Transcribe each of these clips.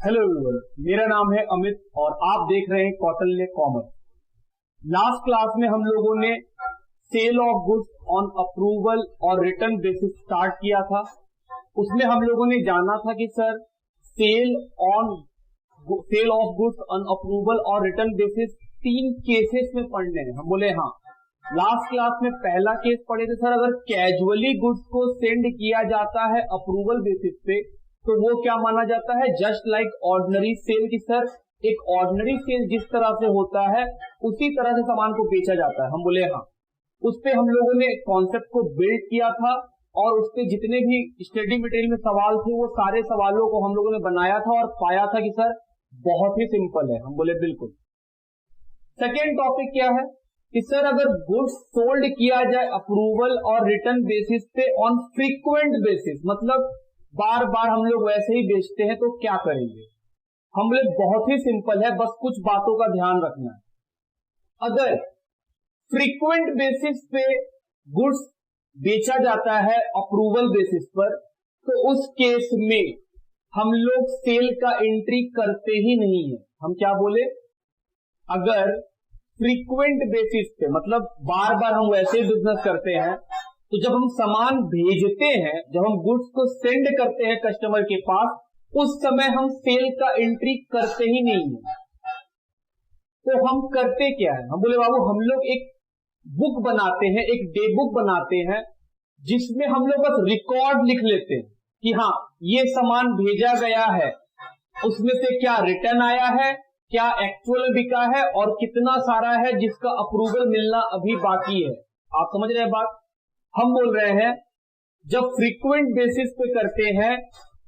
Hello everyone, मेरा नाम है अमित और आप देख रहे हैं कौटिल्य कॉमर्स। लास्ट क्लास में हम लोगों ने sale of goods on approval और रिटर्न बेसिस स्टार्ट किया था। उसमें हम लोगों ने जाना था कि sir sale of goods on approval और रिटर्न बेसिस 3 केसेस में पढ़ने हैं। हम बोले हाँ। लास्ट क्लास में पहला केस पढ़े थे सर, अगर कैजुअली गुड्स को सेंड किया जाता है अप्रूवल बेसिस पे तो वो क्या माना जाता है, जस्ट लाइक ऑर्डिनरी सेल की सर एक ऑर्डिनरी सेल जिस तरह से होता है उसी तरह से सामान को बेचा जाता है। हम बोले हाँ। उस पे हम लोगों ने कॉन्सेप्ट को बिल्ड किया था और उस पे जितने भी स्टडी मटेरियल में सवाल थे वो सारे सवालों को हम लोगों ने बनाया था और पाया था कि सर बहुत ही सिंपल है। हम बोले बिल्कुल। सेकेंड टॉपिक क्या है कि सर अगर गुड्स सोल्ड किया जाए अप्रूवल और रिटर्न बेसिस पे ऑन फ्रीक्वेंट बेसिस, मतलब बार बार हम लोग वैसे ही बेचते हैं तो क्या करेंगे। हम लोग बहुत ही सिंपल है, बस कुछ बातों का ध्यान रखना है। अगर फ्रीक्वेंट बेसिस पे गुड्स बेचा जाता है अप्रूवल बेसिस पर तो उस केस में हम लोग सेल का एंट्री करते ही नहीं है। हम क्या बोले, अगर फ्रीक्वेंट बेसिस पे मतलब बार बार हम वैसे ही बिजनेस करते हैं तो जब हम सामान भेजते हैं, जब हम गुड्स को सेंड करते हैं कस्टमर के पास, उस समय हम सेल का एंट्री करते ही नहीं है। तो हम करते क्या है, हम बोले बाबू हम लोग एक बुक बनाते हैं, एक डे बुक बनाते हैं जिसमें हम लोग बस रिकॉर्ड लिख लेते हैं कि हाँ ये सामान भेजा गया है, उसमें से क्या रिटर्न आया है, क्या एक्चुअल बिका है और कितना सारा है जिसका अप्रूवल मिलना अभी बाकी है। आप समझ रहे हैं बात। हम बोल रहे हैं जब फ्रीक्वेंट बेसिस पे करते हैं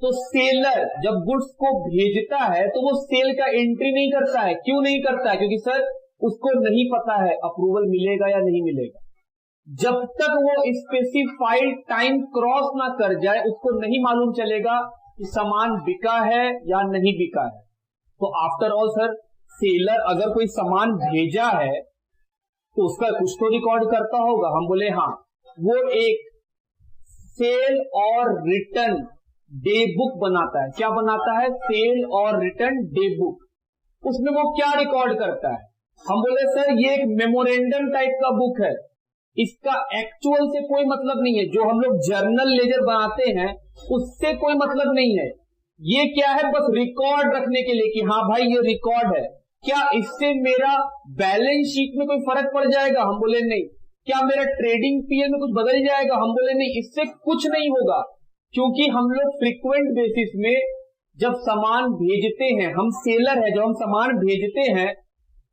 तो सेलर जब गुड्स को भेजता है तो वो सेल का एंट्री नहीं करता है। क्यों नहीं करता है, क्योंकि सर उसको नहीं पता है अप्रूवल मिलेगा या नहीं मिलेगा। जब तक वो स्पेसिफाइड टाइम क्रॉस ना कर जाए उसको नहीं मालूम चलेगा कि सामान बिका है या नहीं बिका है। तो आफ्टर ऑल सर सेलर अगर कोई सामान भेजा है तो उसका कुछ तो रिकॉर्ड करता होगा। हम बोले हाँ, वो एक सेल और रिटर्न डे बुक बनाता है। क्या बनाता है, सेल और रिटर्न डे बुक। उसमें वो क्या रिकॉर्ड करता है, हम बोले सर ये एक मेमोरेंडम टाइप का बुक है, इसका एक्चुअल से कोई मतलब नहीं है। जो हम लोग जर्नल लेजर बनाते हैं उससे कोई मतलब नहीं है। ये क्या है, बस रिकॉर्ड रखने के लिए कि हाँ भाई ये रिकॉर्ड है। क्या इससे मेरा बैलेंस शीट में कोई फर्क पड़ जाएगा, हम बोले नहीं। क्या मेरा ट्रेडिंग पीएल में कुछ बदल जाएगा, हम बोले नहीं, इससे कुछ नहीं होगा। क्योंकि हम लोग फ्रीक्वेंट बेसिस में जब सामान भेजते हैं, हम सेलर है, जब हम सामान भेजते हैं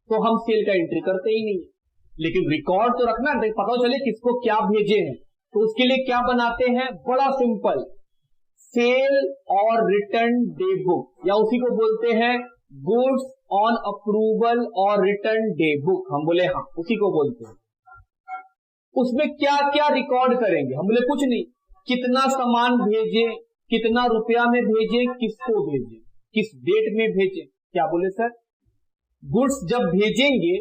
तो हम सेल का एंट्री करते ही नहीं। लेकिन रिकॉर्ड तो रखना, पता चले किसको क्या भेजे हैं। तो उसके लिए क्या बनाते हैं, बड़ा सिंपल, सेल और रिटर्न डे बुक, या उसी को बोलते हैं गुड्स ऑन अप्रूवल और रिटर्न डे बुक। हम बोले हाँ, उसी को बोलते हैं। उसमें क्या क्या रिकॉर्ड करेंगे, हम बोले कुछ नहीं। कितना सामान भेजे, कितना रुपया में भेजे, किसको भेजे, किस डेट में भेजे। क्या बोले सर, गुड्स जब भेजेंगे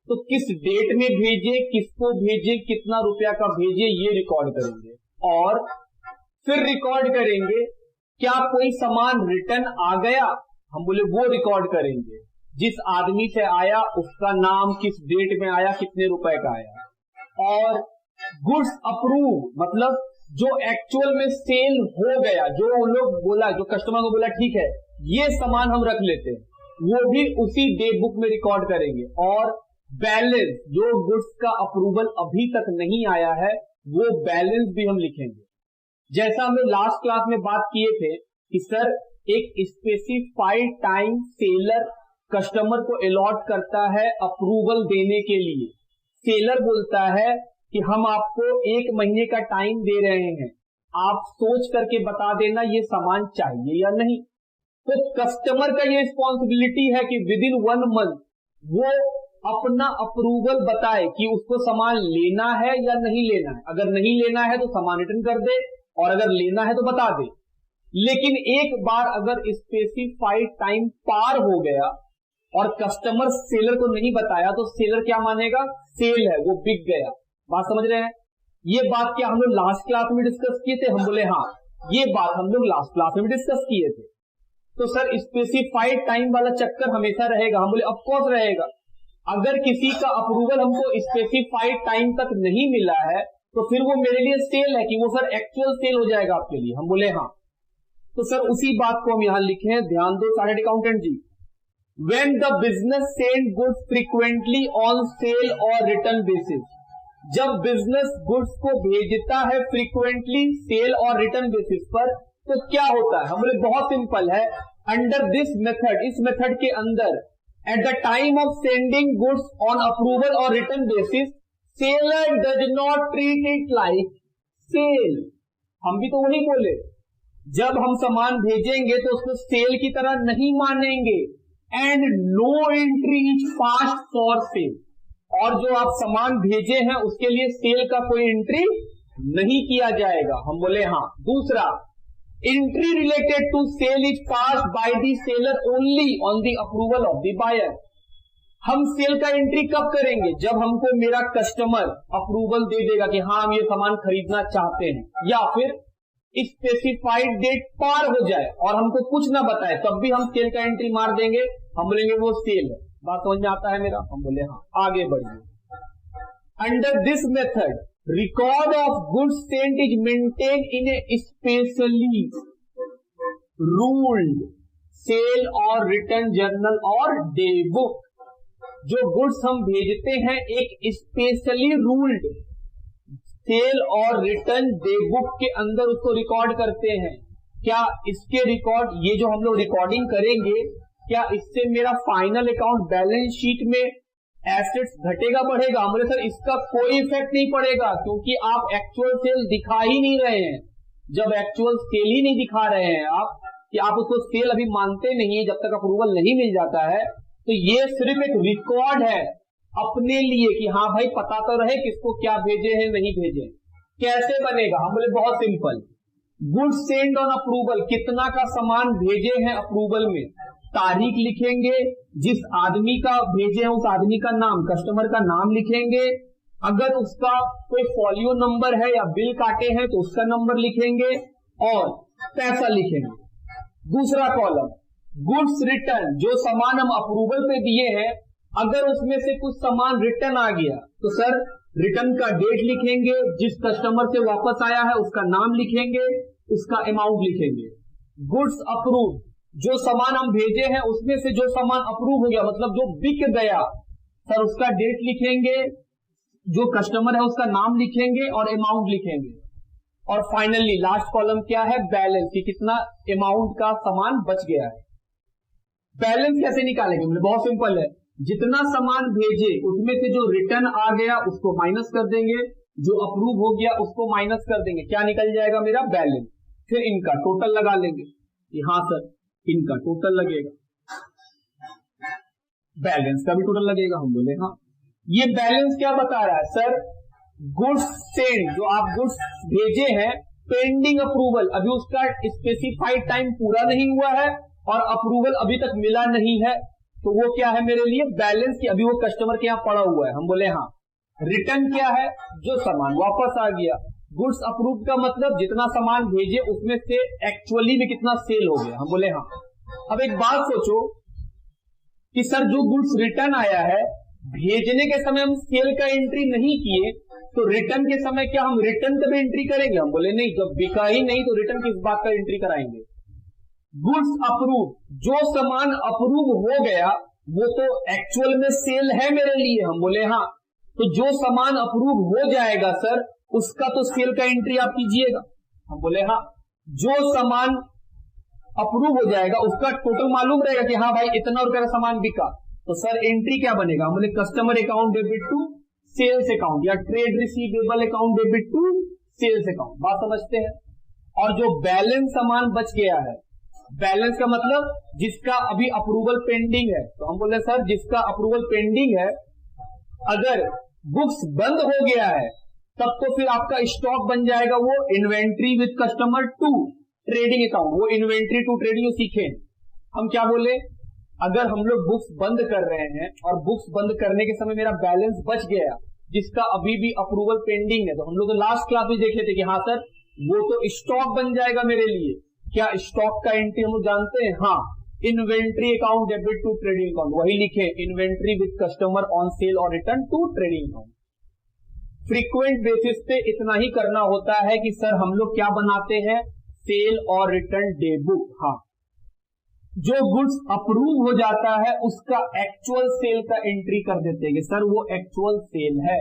तो किस डेट में भेजे, किसको भेजे, कितना रुपया का भेजे, ये रिकॉर्ड करेंगे। और फिर रिकॉर्ड करेंगे क्या कोई सामान रिटर्न आ गया, हम बोले वो रिकॉर्ड करेंगे। जिस आदमी से आया उसका नाम, किस डेट में आया, कितने रुपए का आया। और गुड्स अप्रूव मतलब जो एक्चुअल में सेल हो गया, जो उन लोग बोला, जो कस्टमर को बोला ठीक है ये सामान हम रख लेते हैं, वो भी उसी डे बुक में रिकॉर्ड करेंगे। और बैलेंस, जो गुड्स का अप्रूवल अभी तक नहीं आया है वो बैलेंस भी हम लिखेंगे। जैसा हमने लास्ट क्लास में बात किए थे कि सर एक स्पेसिफाइड टाइम सेलर कस्टमर को अलॉट करता है अप्रूवल देने के लिए। सेलर बोलता है कि हम आपको 1 महीने का टाइम दे रहे हैं, आप सोच करके बता देना ये सामान चाहिए या नहीं। तो कस्टमर का ये रिस्पॉन्सिबिलिटी है कि विद इन 1 मंथ वो अपना अप्रूवल बताए कि उसको सामान लेना है या नहीं लेना है। अगर नहीं लेना है तो सामान रिटर्न कर दे और अगर लेना है तो बता दे। लेकिन एक बार अगर स्पेसिफाइड टाइम पार हो गया और कस्टमर सेलर को नहीं बताया तो सेलर क्या मानेगा, सेल है, वो बिक गया। बात समझ रहे हैं। ये बात क्या हम लोग लास्ट क्लास में डिस्कस किए थे, हम बोले हाँ ये बात हम लोग लास्ट क्लास में डिस्कस किए थे। तो सर स्पेसिफाइड टाइम वाला चक्कर हमेशा रहेगा। हम बोले ऑफ कोर्स रहेगा। अगर किसी का अप्रूवल हमको स्पेसिफाइड टाइम तक नहीं मिला है तो फिर वो मेरे लिए सेल है कि वो सर एक्चुअल सेल हो जाएगा आपके लिए। हम बोले हाँ। तो सर उसी बात को हम यहां लिखे हैं, ध्यान दो चार्टर्ड अकाउंटेंट जी। When the business send goods frequently on sale or return basis, जब बिजनेस गुड्स को भेजता है फ्रीक्वेंटली सेल और रिटर्न बेसिस पर तो क्या होता है? हम बोले बहुत सिंपल है। अंडर दिस मेथड, इस मेथड के अंदर, at the time of sending goods on approval और return basis, seller does not treat it like sale. हम भी तो वही बोले, जब हम सामान भेजेंगे तो उसको सेल की तरह नहीं मानेंगे। And no entry is passed for sale, और जो आप सामान भेजे हैं उसके लिए सेल का कोई एंट्री नहीं किया जाएगा। हम बोले हाँ। दूसरा, entry related to sale is passed by the seller only on the approval of the buyer. हम सेल का एंट्री कब करेंगे? जब हमको मेरा कस्टमर अप्रूवल दे देगा कि हाँ हम ये सामान खरीदना चाहते हैं, या फिर स्पेसिफाइड डेट पार हो जाए और हमको कुछ ना बताए तब भी हम सेल का एंट्री मार देंगे। हम बोलेंगे वो सेल है। बात समझ में आता है मेरा? हम बोले हाँ। आगे बढ़िए। Under this method record of goods sent is maintain in a specially ruled sale और रिटर्न जर्नल और डे बुक। जो गुड्स हम भेजते हैं एक स्पेशली रूल्ड सेल और रिटर्न डे बुक के अंदर उसको रिकॉर्ड करते हैं। क्या इसके रिकॉर्ड, ये जो हम लोग रिकॉर्डिंग करेंगे, क्या इससे मेरा फाइनल अकाउंट बैलेंस शीट में एसेट्स घटेगा बढ़ेगा? हम बोले सर इसका कोई इफेक्ट नहीं पड़ेगा, क्योंकि आप एक्चुअल सेल दिखा ही नहीं रहे हैं। जब एक्चुअल सेल ही नहीं दिखा रहे हैं आप, कि आप उसको सेल अभी मानते नहीं है जब तक अप्रूवल नहीं मिल जाता है, तो ये सिर्फ एक रिकॉर्ड है अपने लिए कि हाँ भाई पता तो रहे किसको क्या भेजे हैं नहीं भेजे। कैसे बनेगा? हम बोले बहुत simple. Goods send on approval, कितना का सामान भेजे हैं अप्रूवल में, तारीख लिखेंगे, जिस आदमी का भेजे हैं उस आदमी का नाम, कस्टमर का नाम लिखेंगे, अगर उसका कोई फॉलियो नंबर है या बिल काटे हैं तो उसका नंबर लिखेंगे और पैसा लिखेंगे। दूसरा कॉलम, गुड्स रिटर्न, जो सामान हम अप्रूवल पे दिए हैं अगर उसमें से कुछ सामान रिटर्न आ गया तो सर रिटर्न का डेट लिखेंगे, जिस कस्टमर से वापस आया है उसका नाम लिखेंगे, उसका अमाउंट लिखेंगे। गुड्स अप्रूव, जो सामान हम भेजे हैं उसमें से जो सामान अप्रूव हो गया मतलब जो बिक गया, सर उसका डेट लिखेंगे, जो कस्टमर है उसका नाम लिखेंगे और अमाउंट लिखेंगे। और फाइनली लास्ट कॉलम क्या है? बैलेंस, कि कितना अमाउंट का सामान बच गया है। बैलेंस कैसे निकालेंगे? बहुत सिंपल है। जितना सामान भेजे उसमें से जो रिटर्न आ गया उसको माइनस कर देंगे, जो अप्रूव हो गया उसको माइनस कर देंगे। क्या निकल जाएगा? मेरा बैलेंस। फिर इनका टोटल लगा लेंगे कि हाँ सर इनका टोटल लगेगा, बैलेंस का भी टोटल लगेगा। हम बोले हाँ। ये बैलेंस क्या बता रहा है? सर गुड्स सेंड, जो आप गुड्स भेजे हैं पेंडिंग अप्रूवल, अभी उसका स्पेसिफाइड टाइम पूरा नहीं हुआ है और अप्रूवल अभी तक मिला नहीं है, तो वो क्या है मेरे लिए? बैलेंस, की अभी वो कस्टमर के यहाँ पड़ा हुआ है। हम बोले हाँ। रिटर्न क्या है? जो सामान वापस आ गया। गुड्स अप्रूव का मतलब जितना सामान भेजे उसमें से एक्चुअली में कितना सेल हो गया। हम बोले हाँ। अब एक बात सोचो कि सर जो गुड्स रिटर्न आया है, भेजने के समय हम सेल का एंट्री नहीं किए, तो रिटर्न के समय क्या हम रिटर्न का भी एंट्री करेंगे? हम बोले नहीं, जब बिका ही नहीं तो रिटर्न किस बात का एंट्री कराएंगे? गुड्स अप्रूव, जो सामान अप्रूव हो गया वो तो एक्चुअल में सेल है मेरे लिए। हम बोले हाँ। तो जो सामान अप्रूव हो जाएगा सर उसका तो सेल का एंट्री आप कीजिएगा। हम बोले हाँ। जो सामान अप्रूव हो जाएगा उसका टोटल मालूम रहेगा कि हाँ भाई इतना रुपए का सामान बिका, तो सर एंट्री क्या बनेगा? हम बोले customer account debit to sales account, या trade receivable account debit to sales account. बात समझते हैं? और जो बैलेंस सामान बच गया है, बैलेंस का मतलब जिसका अभी अप्रूवल पेंडिंग है, तो हम बोले सर जिसका अप्रूवल पेंडिंग है, अगर बुक्स बंद हो गया है तब तो फिर आपका स्टॉक बन जाएगा वो inventory with customer to trading account. वो इन्वेंट्री टू ट्रेडिंग सीखे हम क्या बोले? अगर हम लोग बुक्स बंद कर रहे हैं और बुक्स बंद करने के समय मेरा बैलेंस बच गया जिसका अभी भी अप्रूवल पेंडिंग है, तो हम लोग तो लास्ट क्लास में देखे थे कि हाँ सर वो तो स्टॉक बन जाएगा मेरे लिए। क्या स्टॉक का एंट्री हम लोग जानते हैं? हाँ, inventory account debit to trading account, वही लिखे, inventory with customer on sale और return to trading account. Frequent basis पे इतना ही करना होता है कि सर हम लोग क्या बनाते हैं, सेल और रिटर्न डे बुक। हाँ, जो गुड्स अप्रूव हो जाता है उसका एक्चुअल सेल का एंट्री कर देते हैं कि सर वो एक्चुअल सेल है,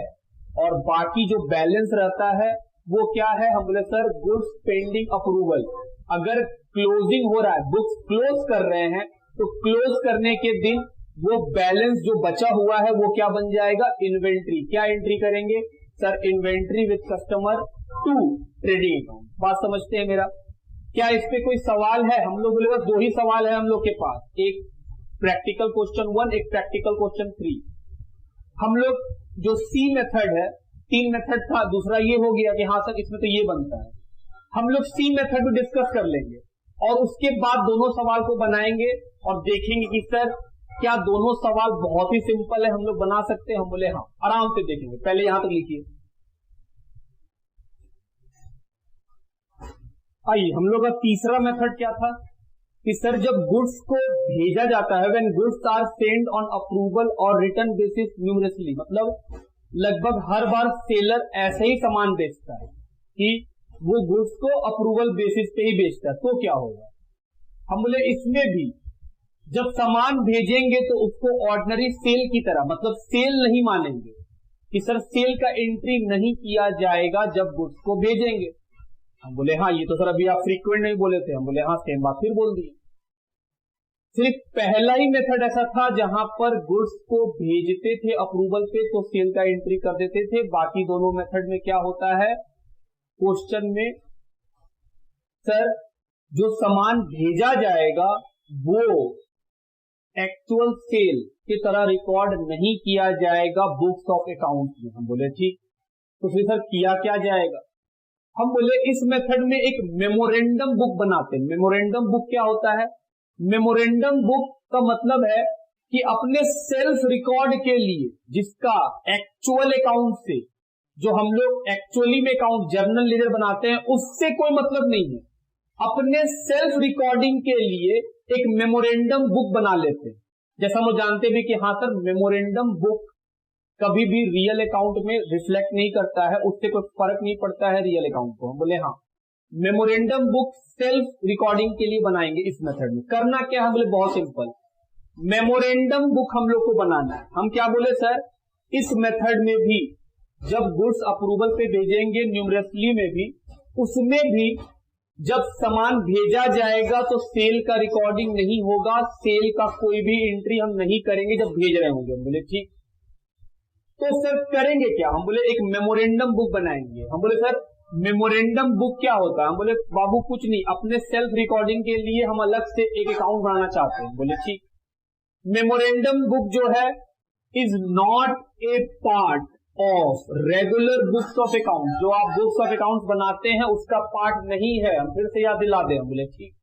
और बाकी जो बैलेंस रहता है वो क्या है, हम बोले सर गुड्स पेंडिंग अप्रूवल। अगर क्लोजिंग हो रहा है, बुक्स क्लोज कर रहे हैं, तो क्लोज करने के दिन वो बैलेंस जो बचा हुआ है वो क्या बन जाएगा, इन्वेंट्री। क्या एंट्री करेंगे sir, inventory with customer to trading account. बात समझते हैं मेरा? क्या इस पे कोई सवाल है? हम लोग बोले बस दो ही सवाल है हम लोग के पास, एक प्रैक्टिकल क्वेश्चन 1, एक प्रैक्टिकल क्वेश्चन 3। हम लोग जो सी मेथड है, 3 मेथड था, दूसरा ये हो गया कि हाँ सर इसमें तो ये बनता है। हम लोग सी मेथड भी डिस्कस कर लेंगे और उसके बाद दोनों सवाल को बनाएंगे और देखेंगे कि सर क्या दोनों सवाल बहुत ही सिंपल है, हम लोग बना सकते हैं। हम बोले हाँ, आराम से देखेंगे। पहले यहां तक लिखिए। आइए, हम लोग का तीसरा मेथड क्या था कि सर जब गुड्स को भेजा जाता है, when goods are send on approval और रिटर्न बेसिस न्यूमरसली, मतलब लगभग हर बार सेलर ऐसे ही सामान बेचता है कि वो गुड्स को अप्रूवल बेसिस पे ही बेचता है, तो क्या होगा? हम बोले इसमें भी जब सामान भेजेंगे तो उसको ऑर्डिनरी सेल की तरह, मतलब सेल नहीं मानेंगे कि सर सेल का एंट्री नहीं किया जाएगा जब गुड्स को भेजेंगे। हम बोले हाँ, ये तो सर अभी आप फ्रीक्वेंट नहीं बोले थे। हम बोले हाँ, सेम बात फिर बोल दी। सिर्फ पहला ही मेथड ऐसा था जहां पर गुड्स को भेजते थे अप्रूवल पे तो सेल का एंट्री कर देते थे। बाकी दोनों मेथड में क्या होता है, क्वेश्चन में सर जो सामान भेजा जाएगा वो एक्चुअल सेल की तरह रिकॉर्ड नहीं किया जाएगा बुक्स ऑफ अकाउंट में। हम बोले ठीक, तो फिर सर किया क्या जाएगा? हम बोले इस मेथड में एक मेमोरेंडम बुक बनाते हैं। मेमोरेंडम बुक क्या होता है? मेमोरेंडम बुक का मतलब है कि अपने सेल्फ रिकॉर्ड के लिए, जिसका एक्चुअल अकाउंट से, जो हम लोग एक्चुअली में अकाउंट जर्नल लीडर बनाते हैं, उससे कोई मतलब नहीं है। अपने सेल्फ रिकॉर्डिंग के लिए एक मेमोरेंडम बुक बना लेते हैं। जैसा हम जानते भी कि हाँ सर मेमोरेंडम बुक कभी भी रियल अकाउंट में रिफ्लेक्ट नहीं करता है, उससे कोई फर्क नहीं पड़ता है रियल अकाउंट को। हम बोले हाँ, मेमोरेंडम बुक सेल्फ रिकॉर्डिंग के लिए बनाएंगे इस मेथड में। करना क्या है? बोले बहुत सिंपल, मेमोरेंडम बुक हम लोग को बनाना है। हम क्या बोले सर, इस मेथड में भी जब गुड्स अप्रूवल पे भेजेंगे न्यूमरसली में भी, उसमें भी जब सामान भेजा जाएगा तो सेल का रिकॉर्डिंग नहीं होगा, सेल का कोई भी एंट्री हम नहीं करेंगे जब भेज रहे होंगे। हम बोले ठीक, तो सर करेंगे क्या? हम बोले एक मेमोरेंडम बुक बनाएंगे। हम बोले सर मेमोरेंडम बुक क्या होता है? हम बोले बाबू कुछ नहीं, अपने सेल्फ रिकॉर्डिंग के लिए हम अलग से एक अकाउंट बनाना चाहते हैं। बोले ठीक, मेमोरेंडम बुक जो है is not a part of regular books of account. जो आप बुक्स ऑफ अकाउंट बनाते हैं उसका पार्ट नहीं है। हम फिर से याद दिला दें। हम बोले ठीक,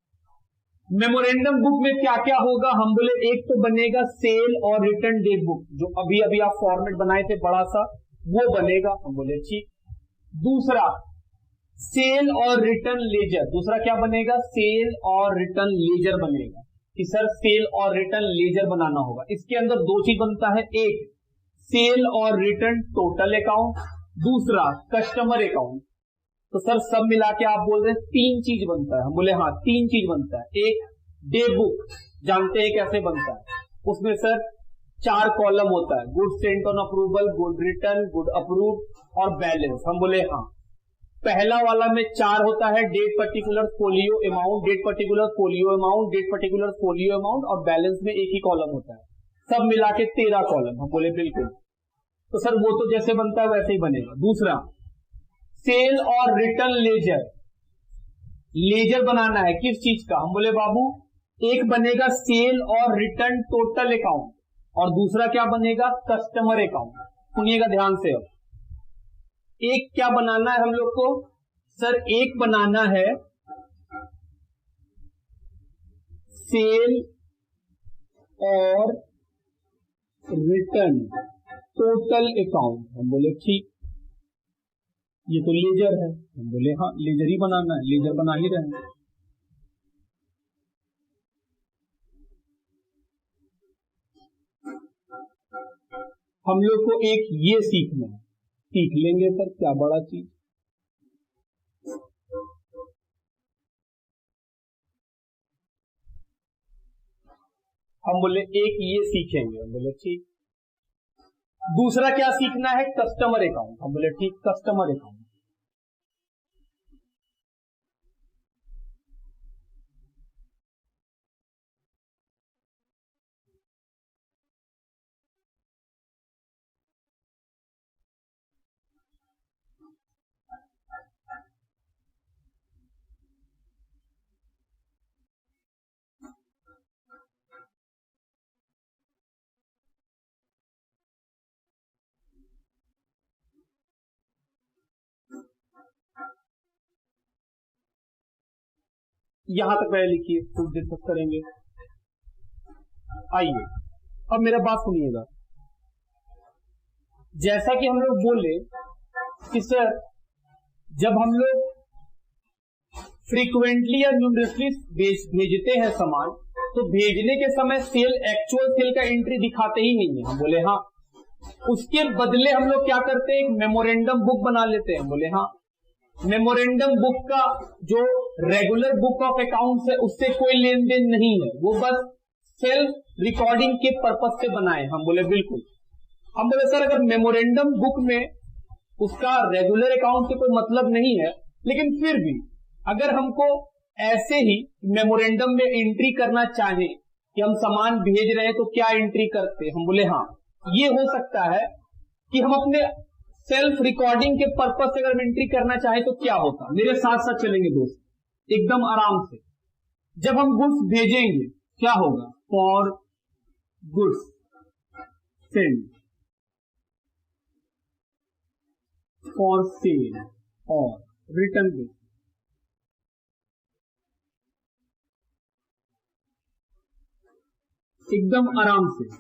मेमोरेंडम बुक में क्या क्या होगा? हम बोले एक तो बनेगा सेल और रिटर्न डेट बुक, जो अभी अभी आप फॉर्मेट बनाए थे बड़ा सा, वो बनेगा। हम बोले ठीक। दूसरा सेल और रिटर्न लेजर, दूसरा क्या बनेगा? सेल और रिटर्न लेजर बनेगा कि सर सेल और रिटर्न लेजर बनाना होगा। इसके अंदर दो चीज बनता है, एक सेल और रिटर्न टोटल अकाउंट, दूसरा कस्टमर अकाउंट। तो सर सब मिला के आप बोल रहे हैं 3 चीज बनता है। हम बोले हाँ 3 चीज बनता है। एक डे बुक, जानते हैं कैसे बनता है? उसमें सर 4 कॉलम होता है, good sent on approval, good return, good approve और बैलेंस। हम बोले हाँ, पहला वाला में 4 होता है, date particular folio amount, date particular folio amount, date particular folio amount, और बैलेंस में एक ही कॉलम होता है। सब मिला के 13 कॉलम। हम बोले बिल्कुल, तो सर वो तो जैसे बनता है वैसे ही बनेगा। दूसरा सेल और रिटर्न लेजर, लेजर बनाना है किस चीज का? हम बोले बाबू एक बनेगा सेल और रिटर्न टोटल अकाउंट और दूसरा क्या बनेगा? Customer account. सुनिएगा ध्यान से। अब एक क्या बनाना है हम लोग को? सर एक बनाना है सेल और रिटर्न टोटल अकाउंट। हम बोले ठीक, ये तो लेजर है। हम बोले हाँ लेजर ही बनाना है, लेजर बना ही रहे हैं। हम लोग को एक ये सीखना है, सीख लेंगे सर, क्या बड़ा चीज। हम बोले एक ये सीखेंगे, हम बोले ठीक। दूसरा क्या सीखना है, कस्टमर अकाउंट। हम बोले ठीक, कस्टमर अकाउंट। यहां तक पहले लिखिए, कुछ डिस्कस करेंगे। आइए अब मेरा बात सुनिएगा। जैसा कि हम लोग बोले कि सर जब हम लोग फ्रीक्वेंटली या न्यूमरसली भेजते हैं सामान, तो भेजने के समय सेल, एक्चुअल सेल का एंट्री दिखाते ही नहीं है। हम बोले हाँ। उसके बदले हम लोग क्या करते हैं, एक मेमोरेंडम बुक बना लेते हैं। हम बोले हाँ। मेमोरेंडम बुक का जो रेगुलर बुक ऑफ अकाउंट्स है उससे कोई लेन देन नहीं है, वो बस सेल्फ रिकॉर्डिंग के पर्पज से बनाए। हम बोले बिल्कुल। हम बोले सर अगर मेमोरेंडम बुक में उसका रेगुलर अकाउंट से कोई मतलब नहीं है, लेकिन फिर भी अगर हमको ऐसे ही मेमोरेंडम में एंट्री करना चाहे कि हम सामान भेज रहे हैं तो क्या एंट्री करते। हम बोले हाँ, ये हो सकता है कि हम अपने सेल्फ रिकॉर्डिंग के पर्पज से अगर एंट्री करना चाहे तो क्या होता। मेरे साथ साथ चलेंगे दोस्त, एकदम आराम से। जब हम गुड्स भेजेंगे क्या होगा, for goods send, for sale और रिटर्न बेस। एकदम आराम से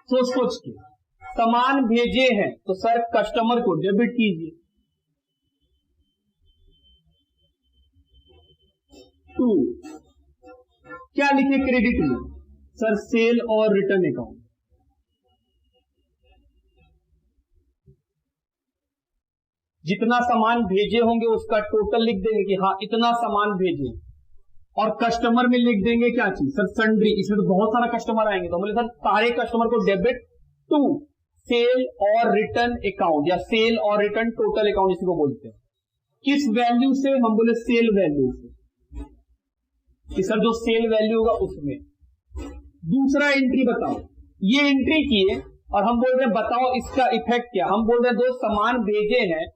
सोच सोच के सामान भेजे हैं तो सर कस्टमर को डेबिट कीजिए। 2 क्या लिखे क्रेडिट में, सर सेल और रिटर्न अकाउंट। जितना सामान भेजे होंगे उसका टोटल लिख देंगे कि हाँ इतना सामान भेजे, और कस्टमर में लिख देंगे क्या चीज, सर सन्ड्री। इसमें तो बहुत सारा कस्टमर आएंगे तो बोले सर सारे कस्टमर को डेबिट टू सेल और रिटर्न अकाउंट, या सेल और रिटर्न टोटल अकाउंट इसी को बोलते हैं। किस वैल्यू से, हम बोले सेल वैल्यू से, कि सर जो सेल वैल्यू होगा उसमें। दूसरा एंट्री बताओ, ये एंट्री किए और हम बोल रहे हैं बताओ इसका इफेक्ट क्या। हम बोल रहे हैं दो सामान भेजे हैं,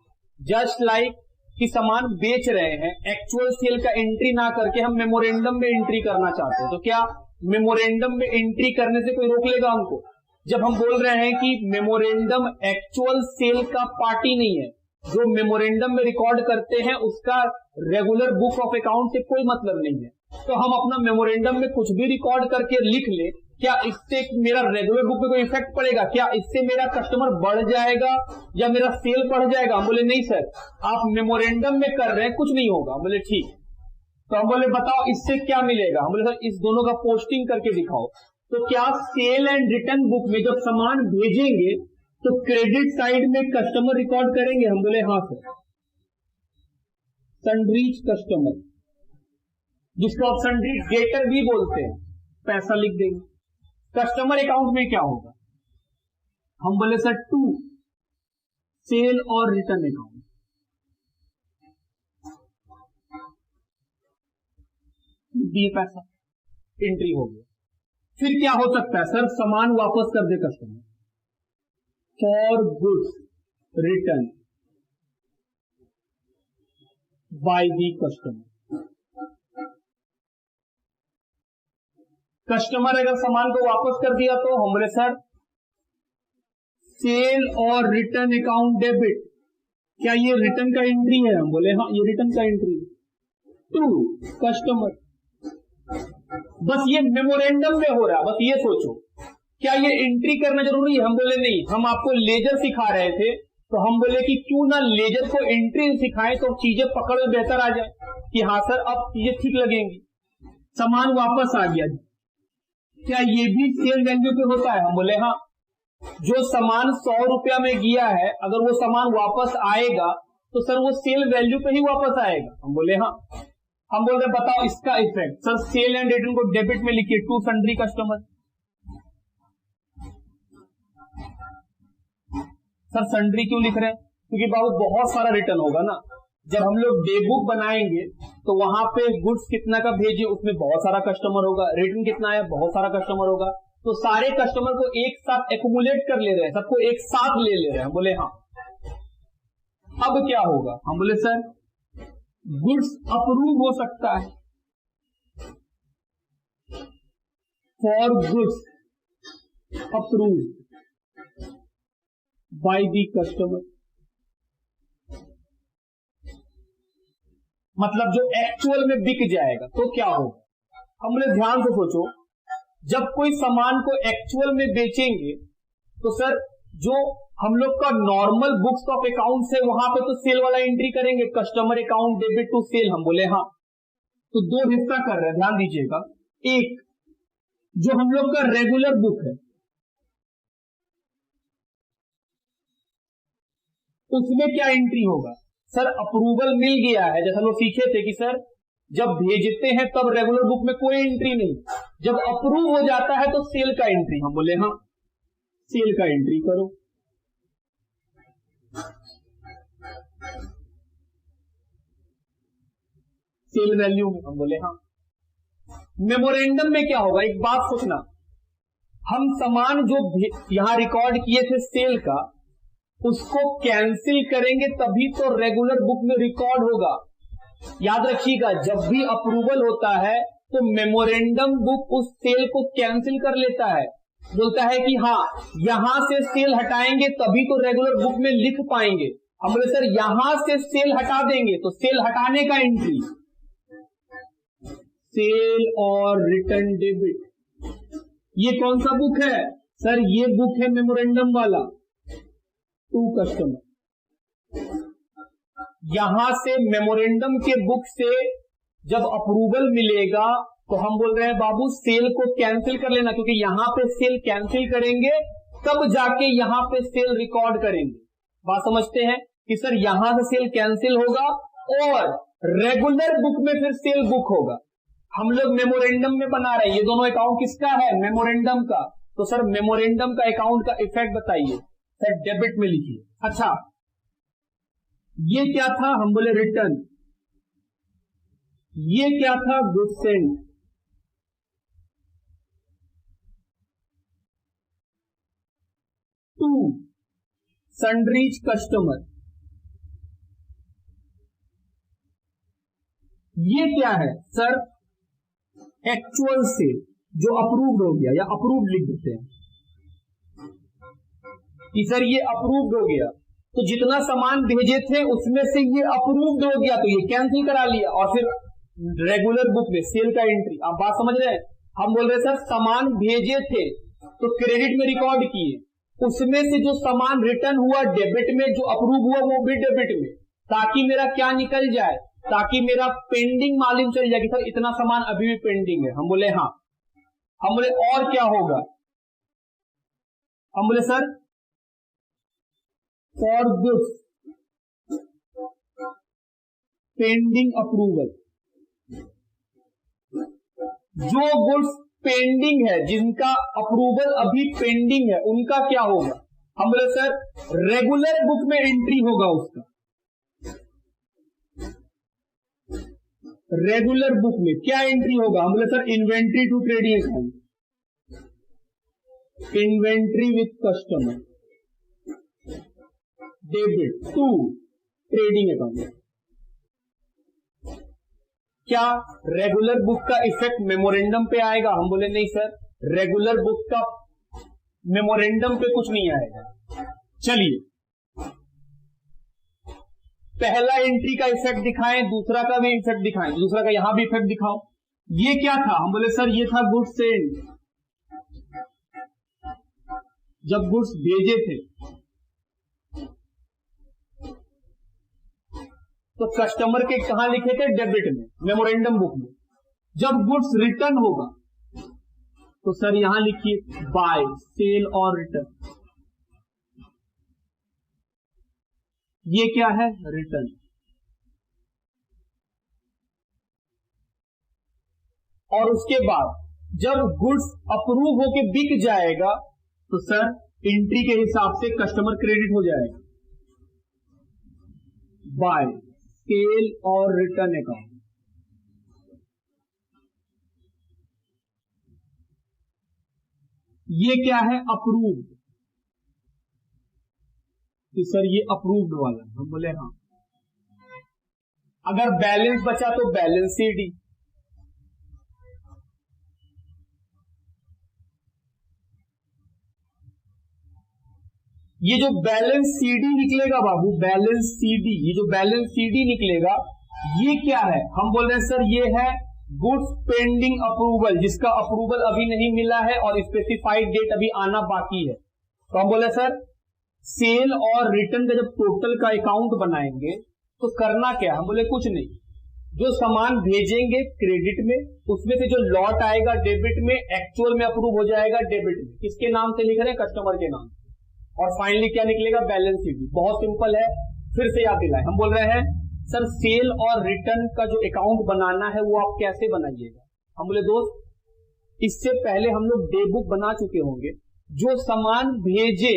जस्ट लाइक कि सामान बेच रहे हैं, एक्चुअल सेल का एंट्री ना करके हम मेमोरेंडम में एंट्री करना चाहते हैं। तो क्या मेमोरेंडम में एंट्री करने से कोई रोक लेगा हमको? जब हम बोल रहे हैं कि मेमोरेंडम एक्चुअल सेल का पार्टी नहीं है, जो मेमोरेंडम में रिकॉर्ड करते हैं उसका रेगुलर बुक ऑफ अकाउंट से कोई मतलब नहीं है, तो हम अपना मेमोरेंडम में कुछ भी रिकॉर्ड करके लिख ले, क्या इससे मेरा रेगुलर बुक पे कोई इफेक्ट पड़ेगा? क्या इससे मेरा कस्टमर बढ़ जाएगा या मेरा सेल बढ़ जाएगा? हम बोले नहीं सर, आप मेमोरेंडम में कर रहे हैं, कुछ नहीं होगा। हम बोले ठीक। तो हम बोले बताओ इससे क्या मिलेगा? हम बोले सर इस दोनों का पोस्टिंग करके दिखाओ। तो क्या सेल एंड रिटर्न बुक में जब सामान भेजेंगे तो क्रेडिट साइड में कस्टमर रिकॉर्ड करेंगे? हम बोले हाँ सर। सन्ड्रीज कस्टमर, जिसको आप सन्ड्रीज डेटर भी बोलते हैं, पैसा लिख देंगे। कस्टमर अकाउंट में क्या होगा? हम बोले सर टू सेल और रिटर्न अकाउंट। दिए पैसा, एंट्री हो गया। फिर क्या हो सकता है सर? सामान वापस कर दे customer, for goods return by the customer. Customer अगर सामान को वापस कर दिया तो हम बोले सर सेल और रिटर्न अकाउंट डेबिट, क्या ये रिटर्न का एंट्री है? हम बोले हाँ ये रिटर्न का एंट्री है। टू कस्टमर, बस ये मेमोरेंडम में हो रहा, बस ये सोचो क्या ये एंट्री करना जरूरी है? हम बोले नहीं, हम आपको लेजर सिखा रहे थे, तो हम बोले कि क्यों ना लेजर को एंट्री सिखाएं तो चीजें पकड़ में बेहतर आ जाए कि हाँ सर अब चीजें ठीक लगेंगी। सामान वापस आ गया, क्या ये भी सेल वैल्यू पे होता है? हम बोले हाँ। जो सामान 100 रुपया में गया है, अगर वो सामान वापस आएगा तो सर वो सेल वैल्यू पे ही वापस आएगा। हम बोले हाँ। हम बोल रहे बताओ इसका effect. Sir sale and return को डेबिट में लिखिए, to sundry customer. Sir sundry क्यों लिख रहे हैं? क्योंकि बाबू बहुत सारा रिटर्न होगा ना। जब हम लोग डे बुक बनाएंगे तो वहां पे गुड्स कितना का भेजे, उसमें बहुत सारा कस्टमर होगा, रिटर्न कितना है, बहुत सारा कस्टमर होगा, तो सारे कस्टमर को एक साथ एक्यूमुलेट कर ले रहे हैं, सबको एक साथ ले ले रहे हैं। हम बोले हाँ। अब क्या होगा? हम बोले सर गुड्स अप्रूव हो सकता है for goods approve by the customer. मतलब जो एक्चुअल में बिक जाएगा तो क्या होगा? हम बोले ध्यान से सोचो, जब कोई सामान को एक्चुअल में बेचेंगे तो सर जो हम लोग का नॉर्मल बुक्स ऑफ अकाउंट है वहां पे तो सेल वाला एंट्री करेंगे, customer account debit to sale. हम बोले हाँ। तो दो हिस्सा कर रहे हैं, ध्यान दीजिएगा। एक जो हम लोग का रेगुलर बुक है उसमें क्या एंट्री होगा? सर अप्रूवल मिल गया है, जैसा लोग सीखे थे कि सर जब भेजते हैं तब रेगुलर बुक में कोई एंट्री नहीं, जब अप्रूव हो जाता है तो सेल का एंट्री। हम बोले हाँ, सेल का एंट्री करो। सेल वैल्यू में। हम बोले हाँ। मेमोरेंडम में क्या होगा? एक बात सोचना, हम सामान जो यहां रिकॉर्ड किए थे सेल का, उसको कैंसिल करेंगे तभी तो रेगुलर बुक में रिकॉर्ड होगा। याद रखिएगा, जब भी अप्रूवल होता है तो मेमोरेंडम बुक उस सेल को कैंसिल कर लेता है, बोलता है कि हाँ यहां से सेल हटाएंगे तभी तो रेगुलर बुक में लिख पाएंगे। हम बोले सर यहां से सेल हटा देंगे तो सेल हटाने का एंट्री सेल और रिटर्न डेबिट। ये कौन सा बुक है? सर ये बुक है मेमोरेंडम वाला, टू कस्टमर। यहां से मेमोरेंडम के बुक से जब अप्रूवल मिलेगा तो हम बोल रहे हैं बाबू सेल को कैंसिल कर लेना, क्योंकि यहां पे सेल कैंसिल करेंगे तब जाके यहां पे सेल रिकॉर्ड करेंगे। बात समझते हैं कि सर यहां से सेल कैंसिल होगा और रेगुलर बुक में फिर सेल बुक होगा। हम लोग मेमोरेंडम में बना रहे हैं, ये दोनों अकाउंट किसका है? मेमोरेंडम का। तो सर मेमोरेंडम का अकाउंट का इफेक्ट बताइए। सर डेबिट में लिखिए। अच्छा ये क्या था? हम बोले रिटर्न। ये क्या था? Goods send. To sundries customer. ये क्या है? सर एक्चुअल सेल जो अप्रूव्ड हो गया, या अप्रूव्ड लिख देते हैं कि सर ये अप्रूव्ड हो गया, तो जितना सामान भेजे थे उसमें से ये अप्रूव्ड हो गया तो ये कैंसिल करा लिया और फिर रेगुलर बुक में सेल का एंट्री। आप बात समझ रहे हैं? हम बोल रहे सर सामान भेजे थे तो क्रेडिट में रिकॉर्ड किए, उसमें से जो सामान रिटर्न हुआ डेबिट में, जो अप्रूव हुआ वो भी डेबिट में, ताकि मेरा क्या निकल जाए? ताकि मेरा पेंडिंग मालूम चल जाए कि सर इतना सामान अभी भी पेंडिंग है। हम बोले हाँ। हम बोले और क्या होगा? हम बोले sir for goods pending approval. जो गुड्स पेंडिंग है, जिनका अप्रूवल अभी पेंडिंग है, उनका क्या होगा? हम बोले सर रेगुलर बुक में एंट्री होगा उसका। रेगुलर बुक में क्या एंट्री होगा? हम बोले sir inventory to trading account, inventory with customer, debit to trading account. क्या रेगुलर बुक का इफेक्ट मेमोरेंडम पे आएगा? हम बोले नहीं सर, रेगुलर बुक का मेमोरेंडम पे कुछ नहीं आएगा। चलिए पहला एंट्री का इफेक्ट दिखाएं, दूसरा का भी इफेक्ट दिखाएं, दूसरा का यहां भी इफेक्ट दिखाओ। ये क्या था? हम बोले सर ये था गुड्स सेंड, जब गुड्स भेजे थे तो कस्टमर के कहां लिखे थे? डेबिट में, मेमोरेंडम बुक में। जब गुड्स रिटर्न होगा तो सर यहां लिखिए बाय, सेल और रिटर्न। ये क्या है, रिटर्न। और उसके बाद जब गुड्स अप्रूव होके बिक जाएगा तो सर एंट्री के हिसाब से कस्टमर क्रेडिट हो जाएगा बाय सेल और रिटर्न अकाउंट। ये क्या है, अप्रूव्ड। तो सर ये अप्रूव्ड वाला, हम बोले हाँ। अगर बैलेंस बचा तो बैलेंस सीडी। ये जो बैलेंस सीडी निकलेगा बाबू, बैलेंस सीडी, ये जो बैलेंस सीडी निकलेगा ये क्या है, हम बोल रहे हैं सर ये है गुड्स पेंडिंग अप्रूवल, जिसका अप्रूवल अभी नहीं मिला है और स्पेसिफाइड डेट अभी आना बाकी है। तो हम बोले सर सेल और रिटर्न का जब टोटल का अकाउंट बनाएंगे तो करना क्या, हम बोले कुछ नहीं, जो सामान भेजेंगे क्रेडिट में, उसमें से जो लॉट आएगा डेबिट में, एक्चुअल में अप्रूव हो जाएगा डेबिट में। किसके नाम से लिख रहे हैं, कस्टमर के नाम। और फाइनली क्या निकलेगा, बैलेंस शीट। बहुत सिंपल है, फिर से याद दिलाएं। हम बोल रहे हैं सर सेल और रिटर्न का जो अकाउंट बनाना है वो आप कैसे बनाइएगा। हम बोले दोस्त इससे पहले हम लोग डे बुक बना चुके होंगे। जो सामान भेजे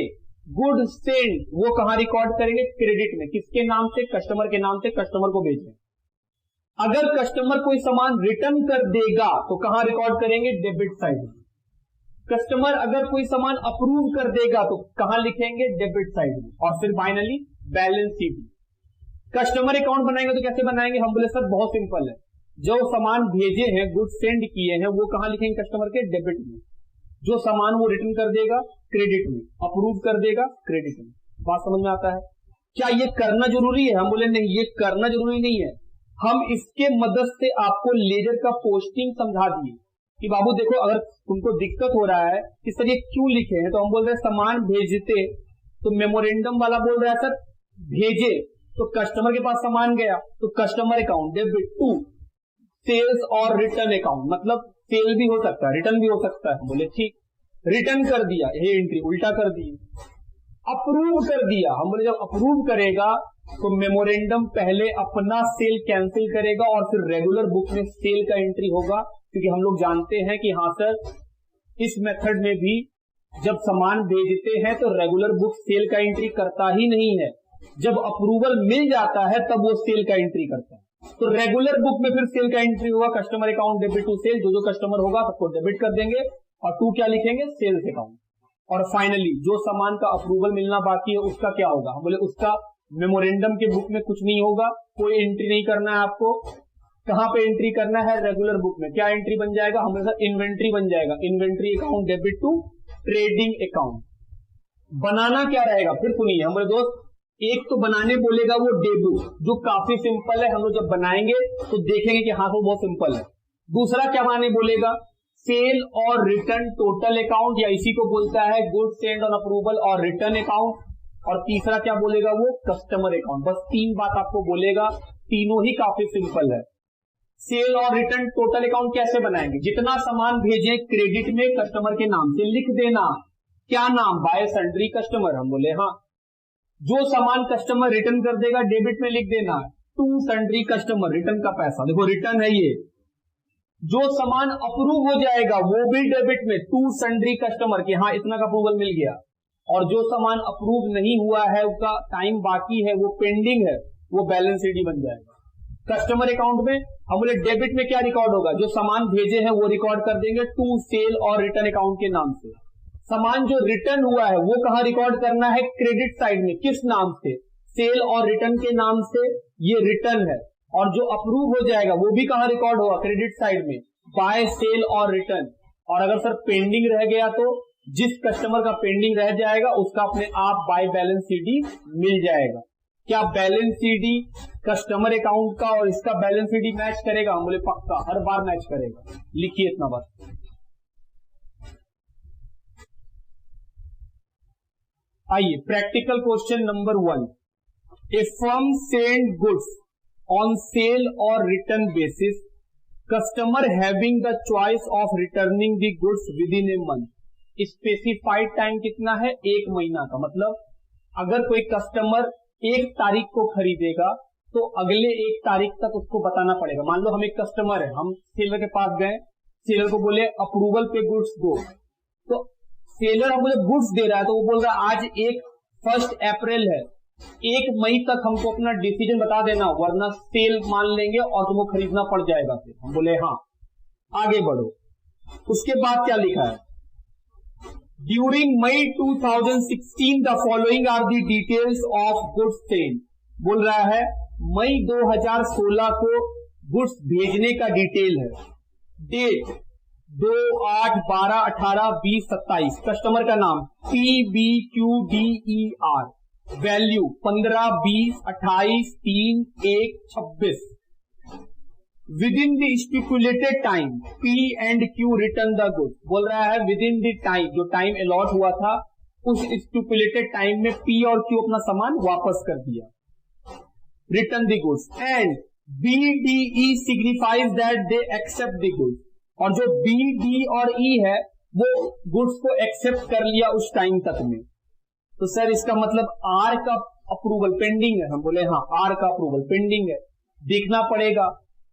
गुड सेंड वो कहां रिकॉर्ड करेंगे, क्रेडिट में। किसके नाम से, कस्टमर के नाम से, कस्टमर को भेजें। अगर कस्टमर कोई सामान रिटर्न कर देगा तो कहां रिकॉर्ड करेंगे, डेबिट साइड में। कस्टमर अगर कोई सामान अप्रूव कर देगा तो कहां लिखेंगे, डेबिट साइड में। और फिर finally balance sheet. Customer account बनाएंगे तो कैसे बनाएंगे, हम बोले सर बहुत सिंपल है, जो सामान भेजे हैं गुड सेंड किए हैं वो कहां लिखेंगे, कस्टमर के डेबिट में। जो सामान वो रिटर्न कर देगा क्रेडिट में, अप्रूव कर देगा क्रेडिट में। बात समझ में आता है। क्या ये करना जरूरी है, हम बोले नहीं ये करना जरूरी नहीं है। हम इसके मदद से आपको लेजर का पोस्टिंग समझा दिए कि बाबू देखो अगर तुमको दिक्कत हो रहा है कि सर ये क्यों लिखे हैं, तो हम बोल रहे हैं सामान भेजते तो मेमोरेंडम वाला बोल रहा है सर भेजे तो कस्टमर के पास सामान गया तो customer account debit to sales और रिटर्न अकाउंट, मतलब सेल भी हो सकता है रिटर्न भी हो सकता है। बोले ठीक, रिटर्न कर दिया, ये एंट्री उल्टा कर दी। अप्रूव कर दिया, हम बोले जब अप्रूव करेगा तो मेमोरेंडम पहले अपना सेल कैंसिल करेगा और फिर रेगुलर बुक में सेल का एंट्री होगा। क्योंकि हम लोग जानते हैं कि हाँ सर इस मेथड में भी जब सामान भेजते हैं तो रेगुलर बुक सेल का एंट्री करता ही नहीं है, जब अप्रूवल मिल जाता है तब वो सेल का एंट्री करता है। तो रेगुलर बुक में फिर सेल का एंट्री होगा, customer account debit to sale, जो कस्टमर होगा सबको डेबिट कर देंगे और टू क्या लिखेंगे, सेल्स अकाउंट। और फाइनली जो सामान का अप्रूवल मिलना बाकी है उसका क्या होगा, हम बोले उसका मेमोरेंडम के बुक में कुछ नहीं होगा, कोई एंट्री नहीं करना है आपको। कहां पे एंट्री करना है, रेगुलर बुक में। क्या एंट्री बन जाएगा, हमेशा इन्वेंट्री बन जाएगा, inventory account debit to trading account. बनाना क्या रहेगा, फिर सुनिए। हमारे दोस्त एक तो बनाने बोलेगा वो डे बुक, जो काफी सिंपल है, हम लोग जब बनाएंगे तो देखेंगे कि हाँ वो बहुत सिंपल है। दूसरा क्या बनाने बोलेगा, सेल और रिटर्न टोटल अकाउंट, या इसी को बोलता है गुड सेंड ऑन अप्रूवल और रिटर्न अकाउंट। और तीसरा क्या बोलेगा, वो कस्टमर अकाउंट। बस तीन बात आपको बोलेगा, तीनों ही काफी सिंपल है। सेल और रिटर्न टोटल अकाउंट कैसे बनाएंगे, जितना सामान भेजे क्रेडिट में कस्टमर के नाम से लिख देना। क्या नाम, बाय सन्ड्री कस्टमर, हम बोले हाँ। जो सामान कस्टमर रिटर्न कर देगा डेबिट में लिख देना टू सन्ड्री कस्टमर, रिटर्न का पैसा, देखो रिटर्न है ये। जो सामान अप्रूव हो जाएगा वो भी डेबिट में, टू सन्ड्री कस्टमर के, हाँ इतना का अप्रूवल मिल गया। और जो सामान अप्रूव नहीं हुआ है, उसका टाइम बाकी है, वो पेंडिंग है, वो बैलेंस शीट बन जाएगा। कस्टमर अकाउंट में हम बोले डेबिट में क्या रिकॉर्ड होगा, जो सामान भेजे हैं वो रिकॉर्ड कर देंगे टू सेल और रिटर्न अकाउंट के नाम से। सामान जो रिटर्न हुआ है वो कहां रिकॉर्ड करना है, क्रेडिट साइड में। किस नाम से, सेल और रिटर्न के नाम से, ये रिटर्न है। और जो अप्रूव हो जाएगा वो भी कहां रिकॉर्ड होगा, क्रेडिट साइड में, बाय सेल और रिटर्न। और अगर सर पेंडिंग रह गया तो जिस कस्टमर का पेंडिंग रह जाएगा उसका अपने आप बाय बैलेंस सीडी मिल जाएगा। क्या बैलेंस सीडी कस्टमर अकाउंट का और इसका बैलेंस सीडी मैच करेगा, हम बोले पक्का, हर बार मैच करेगा। लिखिए इतना बात। आइए practical question number 1। A firm send goods on sale और return basis, customer having the choice of returning the goods within a month. Specified time कितना है, 1 महीना का। मतलब अगर कोई कस्टमर 1 तारीख को खरीदेगा तो अगले 1 तारीख तक उसको बताना पड़ेगा। मान लो हम एक कस्टमर है, हम सेलर के पास गए, सेलर को बोले अप्रूवल पे गुड्स दो, तो सेलर हमको जब गुड्स दे रहा है तो वो बोल रहा है आज 1 अप्रैल है, 1 मई तक हमको अपना डिसीजन बता देना वरना सेल मान लेंगे और तुमको खरीदना पड़ जाएगा। फिर हम बोले हाँ, आगे बढ़ो। उसके बाद क्या लिखा है, during May 2016 the following are the details of goods sale. बोल रहा है मई 2016 को गुड्स भेजने का डिटेल है। डेट 2, 8, 12, 18, 20, 27। कस्टमर का नाम PBQDER। Value 15, 20, 28, 3, 1, 26। Within the stipulated time P and Q return the goods. बोल रहा है विद इन द टाइम, जो टाइम अलॉट हुआ था उस स्टिपुलेटेड टाइम में P और Q अपना सामान वापस कर दिया, return the goods. And BDE signifies that they accept the goods. और जो B, D और E है वो गुड्स को एक्सेप्ट कर लिया उस टाइम तक में। तो सर इसका मतलब R का अप्रूवल पेंडिंग है। हम बोले हाँ, R का अप्रूवल पेंडिंग है। देखना पड़ेगा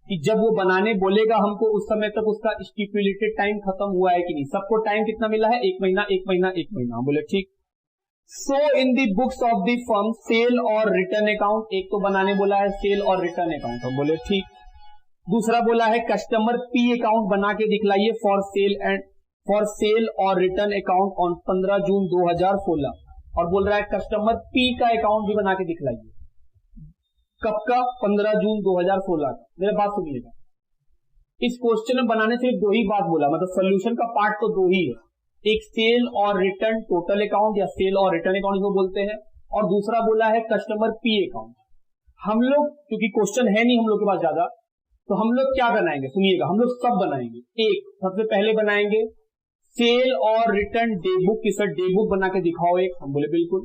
कि जब वो बनाने बोलेगा हमको उस समय तक उसका स्टिपुलेटेड टाइम खत्म हुआ है कि नहीं। सबको टाइम कितना मिला है, 1 महीना 1 महीना 1 महीना। हम बोले ठीक। So in the books of the firm sale और रिटर्न अकाउंट। एक तो बनाने बोला है सेल और रिटर्न अकाउंट, हम बोले ठीक। दूसरा बोला है कस्टमर P अकाउंट बना के दिखलाइए फॉर सेल और रिटर्न अकाउंट ऑन 15 जून 2016। और बोल रहा है कस्टमर P का अकाउंट भी बना के दिखलाइए। कब का, 15 जून 2016 का। मेरा बात सुनिएगा, इस क्वेश्चन में बनाने से 2 ही बात बोला, मतलब सोल्यूशन का पार्ट तो 2 ही है। एक सेल और रिटर्न टोटल अकाउंट या सेल और रिटर्न अकाउंट को बोलते हैं, और दूसरा बोला है कस्टमर P अकाउंट। हम लोग क्योंकि क्वेश्चन है नहीं हम लोग के पास ज्यादा, तो हम लोग क्या बनाएंगे सुनिएगा, हम लोग सब बनाएंगे। एक सबसे पहले बनाएंगे सेल और रिटर्न डे बुक की। सर डे बुक बना के दिखाओ एक, हम बोले बिल्कुल।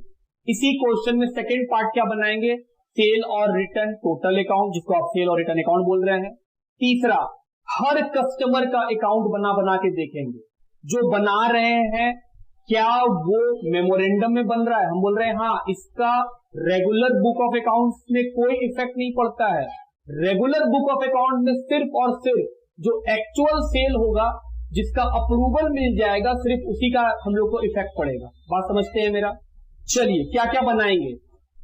इसी क्वेश्चन में सेकंड पार्ट क्या बनाएंगे, सेल और रिटर्न टोटल अकाउंट, जिसको आप सेल और रिटर्न अकाउंट बोल रहे हैं। तीसरा हर कस्टमर का अकाउंट बना के देखेंगे, जो बना रहे हैं क्या वो मेमोरेंडम में बन रहा है। हम बोल रहे हैं हाँ, इसका रेगुलर बुक ऑफ अकाउंट्स में कोई इफेक्ट नहीं पड़ता है। रेगुलर बुक ऑफ अकाउंट में सिर्फ और सिर्फ जो एक्चुअल सेल होगा, जिसका अप्रूवल मिल जाएगा, सिर्फ उसी का हम लोग को इफेक्ट पड़ेगा। बात समझते हैं मेरा। चलिए क्या क्या बनाएंगे।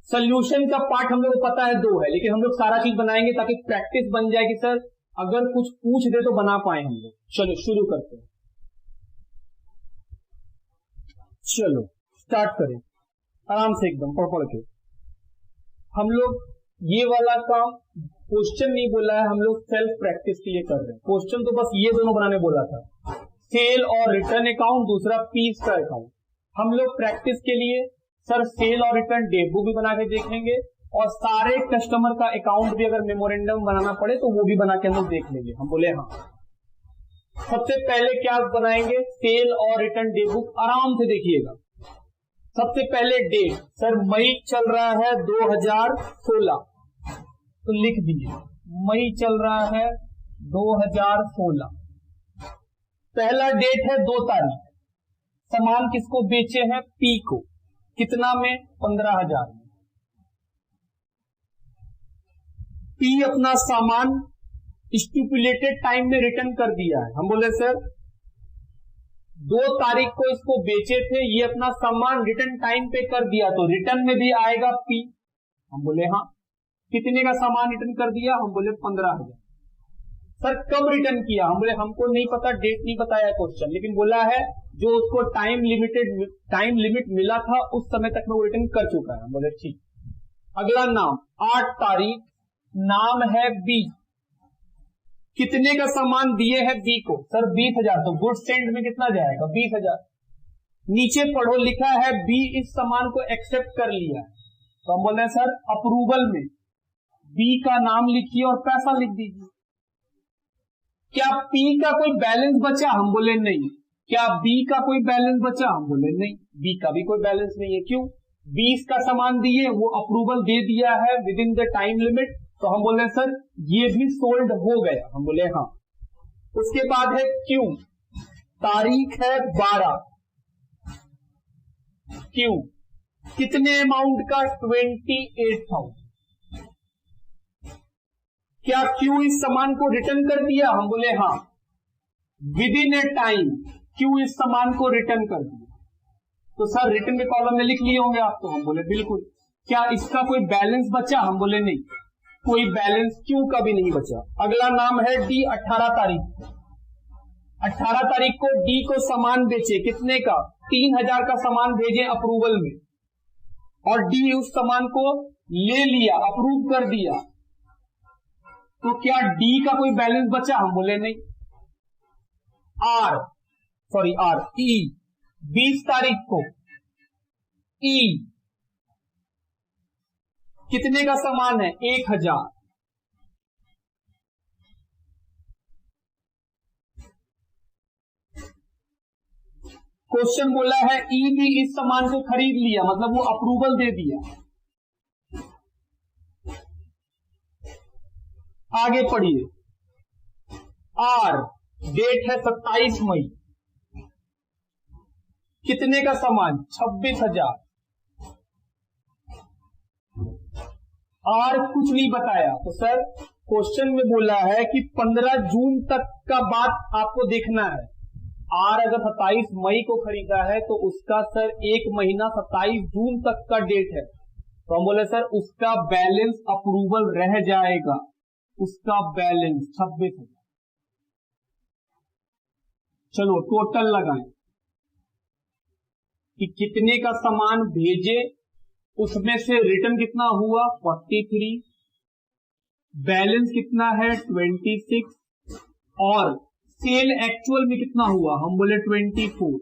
सोल्यूशन का पार्ट हम लोग को पता है 2 है, लेकिन हम लोग सारा चीज बनाएंगे ताकि प्रैक्टिस बन जाए कि सर अगर कुछ पूछ दे तो बना पाए हम लोग। चलो शुरू करते हैं, चलो स्टार्ट करें आराम से एकदम पढ़ के। हम लोग ये वाला काम क्वेश्चन नहीं बोला है, हम लोग सेल्फ प्रैक्टिस के लिए कर रहे हैं। क्वेश्चन तो बस ये दोनों बनाने बोला था, सेल और रिटर्न अकाउंट, दूसरा पीस का अकाउंट। हम लोग प्रैक्टिस के लिए सर सेल और रिटर्न डे बुक भी बना के देखेंगे, और सारे कस्टमर का अकाउंट भी अगर मेमोरेंडम बनाना पड़े तो वो भी बना के हम लोग देख लेंगे। हम बोले हाँ। सबसे पहले क्या बनाएंगे, सेल और रिटर्न डे बुक। आराम से देखिएगा। सबसे पहले डेट, सर मई चल रहा है 2016, तो लिख दीजिए मई चल रहा है 2016। पहला डेट है 2 तारीख। सामान किसको बेचे हैं, P को। कितना में, 15,000 में। P अपना सामान स्टिपुलेटेड टाइम में रिटर्न कर दिया है। हम बोले सर 2 तारीख को इसको बेचे थे, ये अपना सामान रिटर्न टाइम पे कर दिया, तो रिटर्न में भी आएगा P। हम बोले हाँ। कितने का सामान रिटर्न कर दिया, हम बोले 15,000। सर कब रिटर्न किया, हम बोले हमको नहीं पता, डेट नहीं बताया क्वेश्चन, लेकिन बोला है जो उसको टाइम लिमिट मिला था उस समय तक में वो रिटर्न कर चुका है। हम बोले ठीक। अगला नाम 8 तारीख, नाम है B। कितने का सामान दिए है B को, सर 20,000, तो गुड्स सेंड में कितना जाएगा, 20,000। नीचे पढ़ो लिखा है B इस सामान को एक्सेप्ट कर लिया, तो हम बोल रहे हैं सर अप्रूवल में B का नाम लिखिए और पैसा लिख दीजिए। क्या P का कोई बैलेंस बचा, हम बोले नहीं। क्या B का कोई बैलेंस बचा, हम बोले नहीं। B का भी कोई बैलेंस नहीं है। क्यों, 20 का सामान दिए, वो अप्रूवल दे दिया है within the time limit, तो हम बोले सर ये भी सोल्ड हो गया। हम बोले हाँ। उसके बाद है Q, तारीख है 12, Q कितने अमाउंट का? 28,000। क्या क्यू इस सामान को रिटर्न कर दिया? हम बोले हाँ। With in A time Q इस सामान को रिटर्न कर दिया। तो सर रिटर्न के कॉलम में लिख लिए होंगे आप तो। हम बोले बिल्कुल। क्या इसका कोई बैलेंस बचा? हम बोले नहीं, कोई बैलेंस क्यू का भी नहीं बचा। अगला नाम है डी। 18 तारीख 18 तारीख को डी को सामान बेचे, कितने का? 3,000 का सामान भेजे अप्रूवल में, और डी उस सामान को ले लिया, अप्रूव कर दिया। तो क्या डी का कोई बैलेंस बचा? हम बोले नहीं। ई 20 तारीख को ई कितने का सामान है? 1,000। क्वेश्चन बोला है ई भी इस सामान को खरीद लिया, मतलब वो अप्रूवल दे दिया। आगे पढ़िए। आर डेट है 27 मई, कितने का सामान? 26,000। आर कुछ नहीं बताया। तो सर क्वेश्चन में बोला है कि 15 जून तक का बात आपको देखना है। आर अगर 27 मई को खरीदा है तो उसका सर एक महीना 27 जून तक का डेट है। तो हम बोले सर उसका बैलेंस अप्रूवल रह जाएगा, उसका बैलेंस 26,000। चलो टोटल लगाएं कि कितने का सामान भेजे, उसमें से रिटर्न कितना हुआ? 43, बैलेंस कितना है? 26, और सेल एक्चुअल में कितना हुआ? हम बोले 24।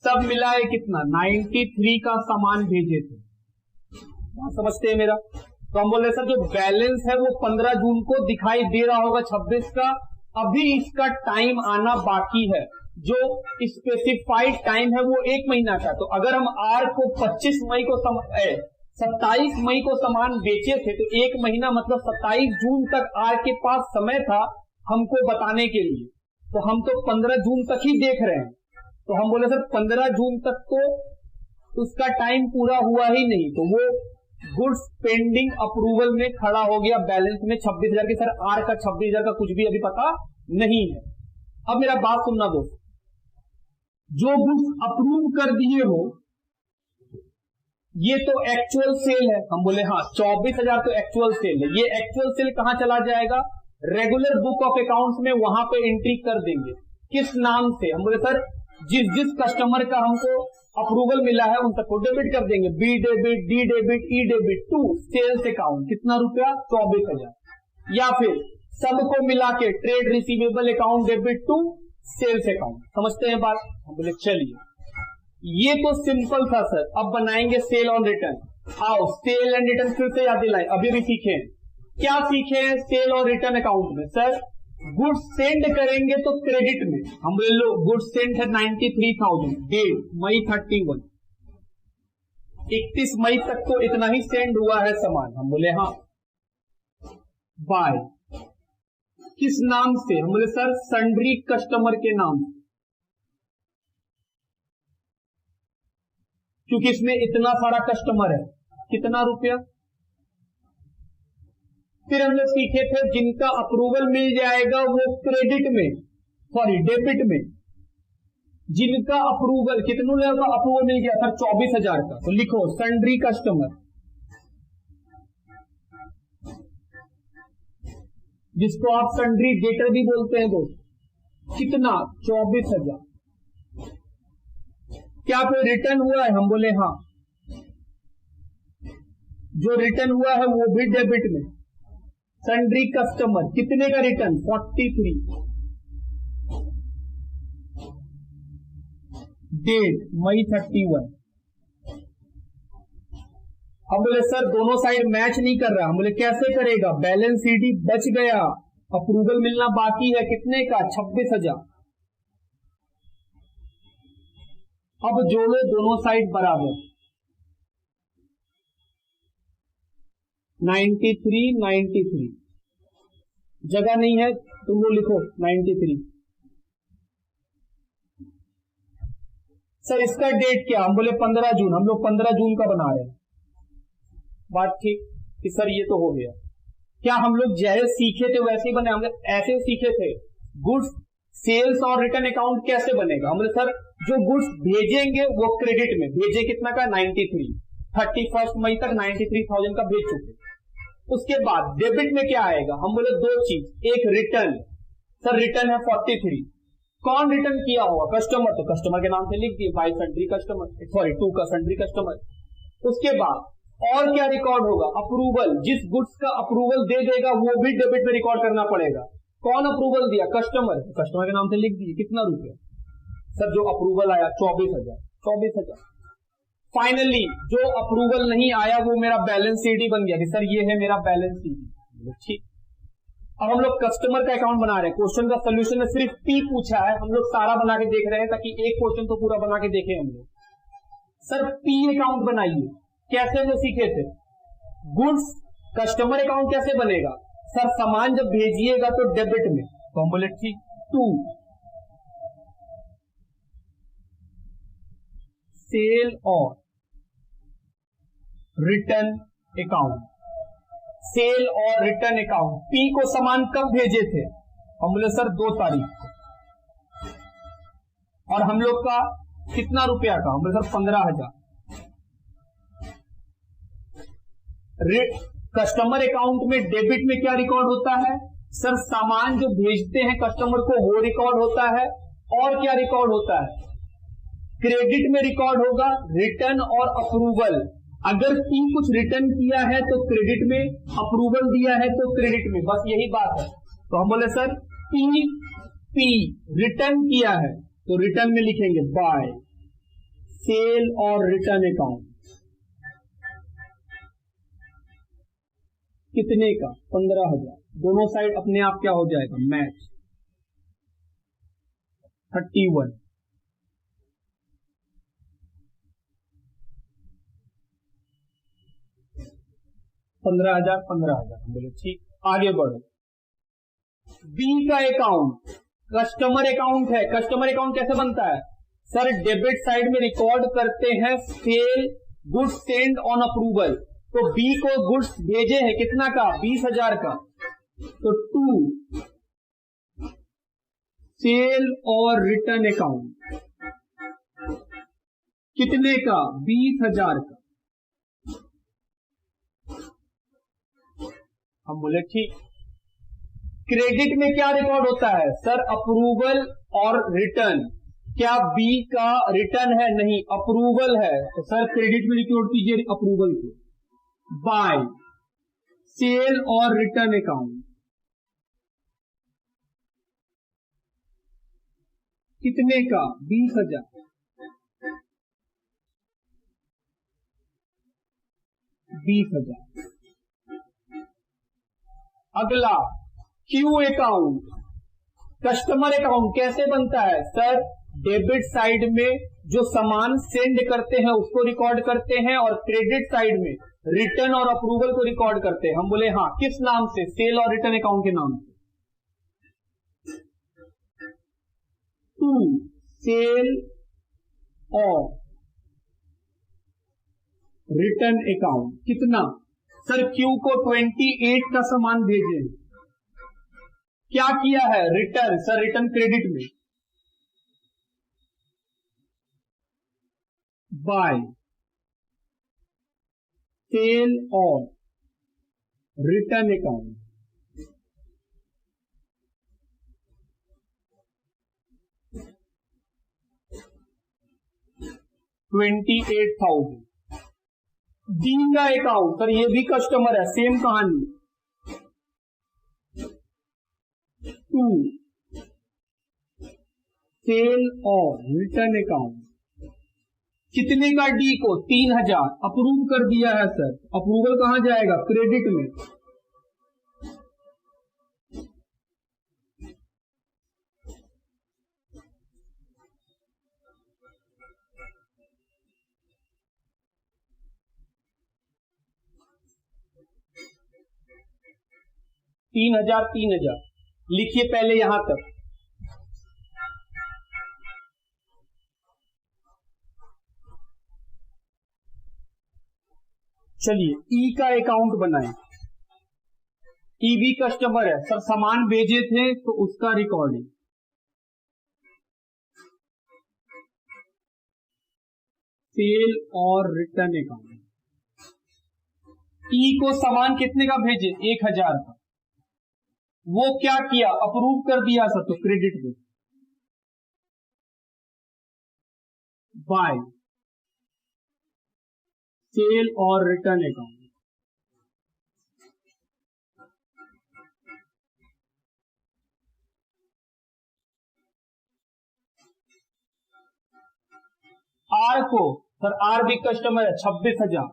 सब मिलाए कितना? 93 का सामान भेजे थे। समझते हैं मेरा? तो हम बोले सर जो बैलेंस है वो 15 जून को दिखाई दे रहा होगा 26 का, अभी इसका टाइम आना बाकी है। जो स्पेसिफाइड टाइम है वो 1 महीना का। तो अगर हम आर को 25 मई को 27 मई को सामान बेचे थे तो 1 महीना मतलब 27 जून तक आर के पास समय था हमको बताने के लिए। तो हम तो 15 जून तक ही देख रहे हैं। तो हम बोले सर 15 जून तक तो उसका टाइम पूरा हुआ ही नहीं, तो वो गुड्स पेंडिंग अप्रूवल में खड़ा हो गया बैलेंस में 26,000 के। सर आर का 26,000 का कुछ भी अभी पता नहीं है। अब मेरा बात सुनना दोस्त, जो गुड्स अप्रूव कर दिए हो ये तो एक्चुअल सेल है। हम बोले हाँ 24,000 तो एक्चुअल सेल है। ये एक्चुअल सेल कहां चला जाएगा? रेगुलर बुक ऑफ अकाउंट्स में, वहां पे एंट्री कर देंगे। किस नाम से? हम बोले सर जिस कस्टमर का हमको अप्रूवल मिला है उन तक को डेबिट कर देंगे। B debit, D debit, E debit to sales account. कितना रुपया? 24,000। या फिर सबको मिला के trade receivable account debit to sales account. समझते हैं बात? हम बोले चलिए ये तो सिंपल था सर। अब बनाएंगे सेल ऑन रिटर्न। आओ सेल एंड रिटर्न फिर से याद दिलाएं। अभी भी सीखे क्या? सीखे हैं सेल और रिटर्न अकाउंट में सर गुड्स सेंड करेंगे तो क्रेडिट में। हम बोले लो गुड्स सेंड है 93,000, डेट मई 31, 31 मई तक तो इतना ही सेंड हुआ है सामान। हम बोले हाँ। बाय किस नाम से? हम बोले सर सन्ड्री कस्टमर के नाम से, क्योंकि इसमें इतना सारा कस्टमर है। कितना रुपया? फिर हमने सीखे थे जिनका अप्रूवल मिल जाएगा वो क्रेडिट में, सॉरी डेबिट में। जिनका अप्रूवल, कितनों का अप्रूवल मिल गया सर? 24,000 का। तो लिखो सन्ड्री कस्टमर, जिसको आप सन्ड्री डेटर भी बोलते हैं दोस्त। कितना? 24,000। क्या कोई रिटर्न हुआ है? हम बोले हाँ। जो रिटर्न हुआ है वो भी डेबिट में। सन्ड्री कस्टमर कितने का रिटर्न? 43, डेट मई 31। हम बोले सर दोनों साइड मैच नहीं कर रहा। हम बोले कैसे करेगा? बैलेंस सीडी बच गया, अप्रूवल मिलना बाकी है। कितने का? 26,000। अब जोड़ो दोनों साइड बराबर, 93, 93। जगह नहीं है तो वो लिखो 93। सर इसका डेट क्या, हम बोले 15 जून, हम लोग 15 जून का बना रहे हैं। बात ठीक कि सर ये तो हो गया। क्या हम लोग जैसे सीखे थे वैसे ही बने, हम ऐसे सीखे थे गुड्स सेल्स और रिटर्न अकाउंट कैसे बनेगा। हम बोले सर जो गुड्स भेजेंगे वो क्रेडिट में भेजे, कितना का 93, 31 मई तक 93,000 का भेज चुके। उसके बाद डेबिट में क्या आएगा, हम बोले दो चीज, एक रिटर्न, सर रिटर्न है 43, कौन रिटर्न किया होगा, कस्टमर, तो कस्टमर के नाम से लिख दिए 5 सन्ड्री कस्टमर, सॉरी 2 का सन्ड्री कस्टमर। उसके बाद और क्या रिकॉर्ड होगा, अप्रूवल, जिस गुड्स का अप्रूवल दे देगा वो भी डेबिट में रिकॉर्ड करना पड़ेगा। कौन अप्रूवल दिया, कस्टमर, कस्टमर के नाम से लिख दिए कितना रुपया, सर जो अप्रूवल आया 24,000। फाइनली जो अप्रूवल नहीं आया वो मेरा बैलेंस शीट ही बन गया कि सर ये है मेरा बैलेंस शीट। ठीक, अब हम लोग कस्टमर का अकाउंट बना रहे हैं। क्वेश्चन का सोल्यूशन में सिर्फ पी पूछा है, हम लोग सारा बना के देख रहे हैं ताकि एक क्वेश्चन तो पूरा बना के देखें हम लोग। सर पी अकाउंट बनाइए, कैसे वो सीखे थे, गुड्स कस्टमर अकाउंट कैसे बनेगा, सर सामान जब भेजिएगा तो डेबिट में, तो हम बोले ठीक, 2 सेल और रिटर्न अकाउंट, सेल और रिटर्न अकाउंट। पी को सामान कब भेजे थे, हम बोले सर 2 तारीख को, और हम लोग का कितना रुपया का, हम बोले सर 15,000। कस्टमर अकाउंट में डेबिट में क्या रिकॉर्ड होता है, सर सामान जो भेजते हैं कस्टमर को वो रिकॉर्ड होता है, और क्या रिकॉर्ड होता है, क्रेडिट में रिकॉर्ड होगा रिटर्न और अप्रूवल। अगर पी कुछ रिटर्न किया है तो क्रेडिट में, अप्रूवल दिया है तो क्रेडिट में, बस यही बात है। तो हम बोले सर पी रिटर्न किया है तो रिटर्न में लिखेंगे बाय सेल और रिटर्न अकाउंट, कितने का, 15,000। दोनों साइड अपने आप क्या हो जाएगा, मैच, 31। पंद्रह हजार हम बोले ठीक, आगे बढ़ो। बी का अकाउंट कस्टमर अकाउंट है। कस्टमर अकाउंट कैसे बनता है, सर डेबिट साइड में रिकॉर्ड करते हैं sell goods send on approval. तो बी को गुड्स भेजे हैं कितना का, 20,000 का, तो 2 सेल और रिटर्न अकाउंट कितने का, 20,000 का। हम बोले ठीक। क्रेडिट में क्या रिकॉर्ड होता है, सर अप्रूवल और रिटर्न। क्या बी का रिटर्न है, नहीं अप्रूवल है, तो सर क्रेडिट में रिकॉर्ड कीजिए अप्रूवल को, बाय सेल और रिटर्न अकाउंट कितने का, 20,000। अगला क्यू अकाउंट। कस्टमर अकाउंट कैसे बनता है, सर डेबिट साइड में जो सामान सेंड करते हैं उसको रिकॉर्ड करते हैं, और क्रेडिट साइड में रिटर्न और अप्रूवल को रिकॉर्ड करते हैं। हम बोले हाँ, किस नाम से, सेल और रिटर्न अकाउंट के नाम से। 2 सेल और रिटर्न अकाउंट कितना, सर क्यू को 28 का सामान भेजे, क्या किया है, रिटर्न, सर रिटर्न क्रेडिट में, बाय सेल और रिटर्न अकाउंट, $28,000। डी का अकाउंट, सर ये भी कस्टमर है, सेम कहानी, 2 सेल और रिटर्न अकाउंट कितने का, डी को 3,000 अप्रूव कर दिया है सर। अप्रूवल कहां जाएगा, क्रेडिट में, तीन हजार लिखिए पहले यहां तक। चलिए ई का अकाउंट बनाएं। ई भी कस्टमर है सर, सामान भेजे थे तो उसका रिकॉर्डिंग। सेल और रिटर्न अकाउंट। ई को सामान कितने का भेजे? 1000 का। वो क्या किया? अप्रूव कर दिया सर, तो क्रेडिट में बाय सेल और रिटर्न अकाउंट। आर को सर, आर भी कस्टमर है, 26,000।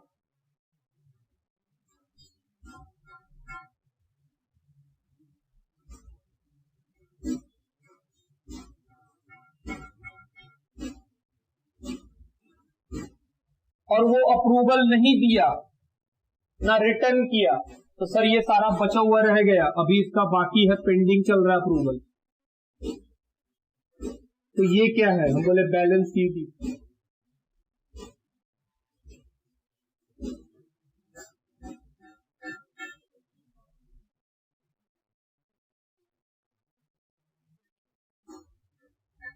और वो अप्रूवल नहीं दिया ना रिटर्न किया, तो सर ये सारा बचा हुआ रह गया, अभी इसका बाकी है, पेंडिंग चल रहा है अप्रूवल। तो ये क्या है? हम बोले बैलेंस शीट।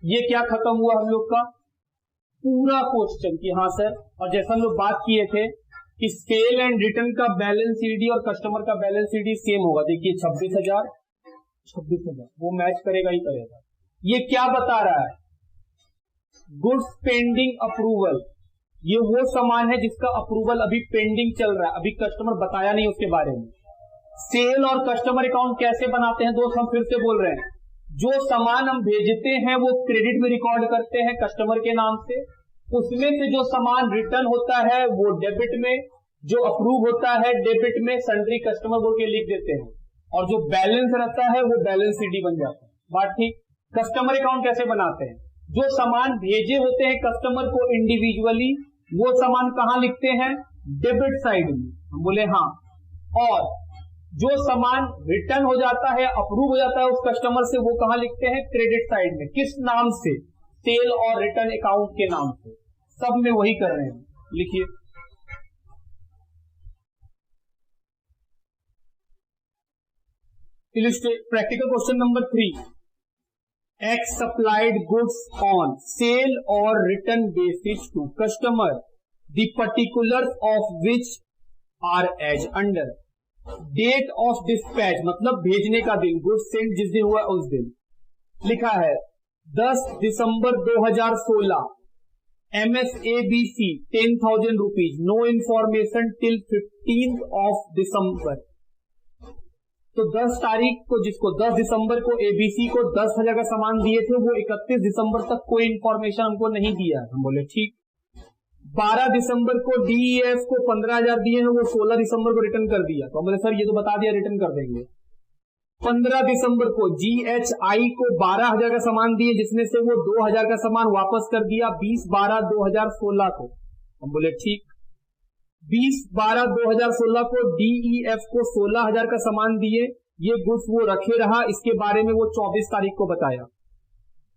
ये क्या खत्म हुआ हम लोग का पूरा क्वेश्चन कि हाँ सर, और जैसा हम लोग बात किए थे कि सेल एंड रिटर्न का बैलेंस सीडी और कस्टमर का बैलेंस सीडी सेम होगा। देखिए 26,000 वो मैच करेगा ही करेगा। ये क्या बता रहा है? Goods pending approval. ये वो सामान है जिसका अप्रूवल अभी पेंडिंग चल रहा है, अभी कस्टमर बताया नहीं उसके बारे में। सेल और कस्टमर अकाउंट कैसे बनाते हैं दोस्त? हम फिर से बोल रहे हैं, जो सामान हम भेजते हैं वो क्रेडिट में रिकॉर्ड करते हैं कस्टमर के नाम से, उसमें से जो सामान रिटर्न होता है वो डेबिट में, जो अप्रूव होता है डेबिट में, सन्ड्री कस्टमर बोल के लिख देते हैं, और जो बैलेंस रहता है वो बैलेंस सीडी बन जाता है। बात ठीक। कस्टमर अकाउंट कैसे बनाते हैं? जो सामान भेजे होते हैं कस्टमर को इंडिविजुअली, वो सामान कहां लिखते हैं? डेबिट साइड में। हम बोले हाँ। और जो सामान रिटर्न हो जाता है, अप्रूव हो जाता है उस कस्टमर से, वो कहां लिखते हैं? क्रेडिट साइड में। किस नाम से? सेल और रिटर्न अकाउंट के नाम से। सब में वही कर रहे हैं, लिखिए। Practical question number 3। X supplied goods on sale or return basis to customer, the particulars of which are as under। Date of dispatch मतलब भेजने का दिन, गुड्स सेंड जिस दिन हुआ उस दिन। लिखा है 10 December 2016, MSABC 10,000 rupees, no information till 15th of December. तो 10 तारीख को, जिसको 10 दिसंबर को एबीसी को 10,000 का सामान दिए थे, वो 31 दिसंबर तक कोई इंफॉर्मेशन हमको नहीं दिया। हम बोले ठीक। 12 दिसंबर को डीईएफ को 15,000 दिए हैं, वो 16 दिसंबर को रिटर्न कर दिया। तो हम बोले सर ये तो बता दिया रिटर्न कर देंगे। 15 दिसंबर को जीएचआई को 12,000 का सामान दिए, जिसमें से वो 2,000 का सामान वापस कर दिया 20/12/2016 को। हम बोले ठीक। 20/12/2016 को डीईएफ को 16,000 का सामान दिए, ये गुड्स वो रखे रहा, इसके बारे में वो 24 तारीख को बताया।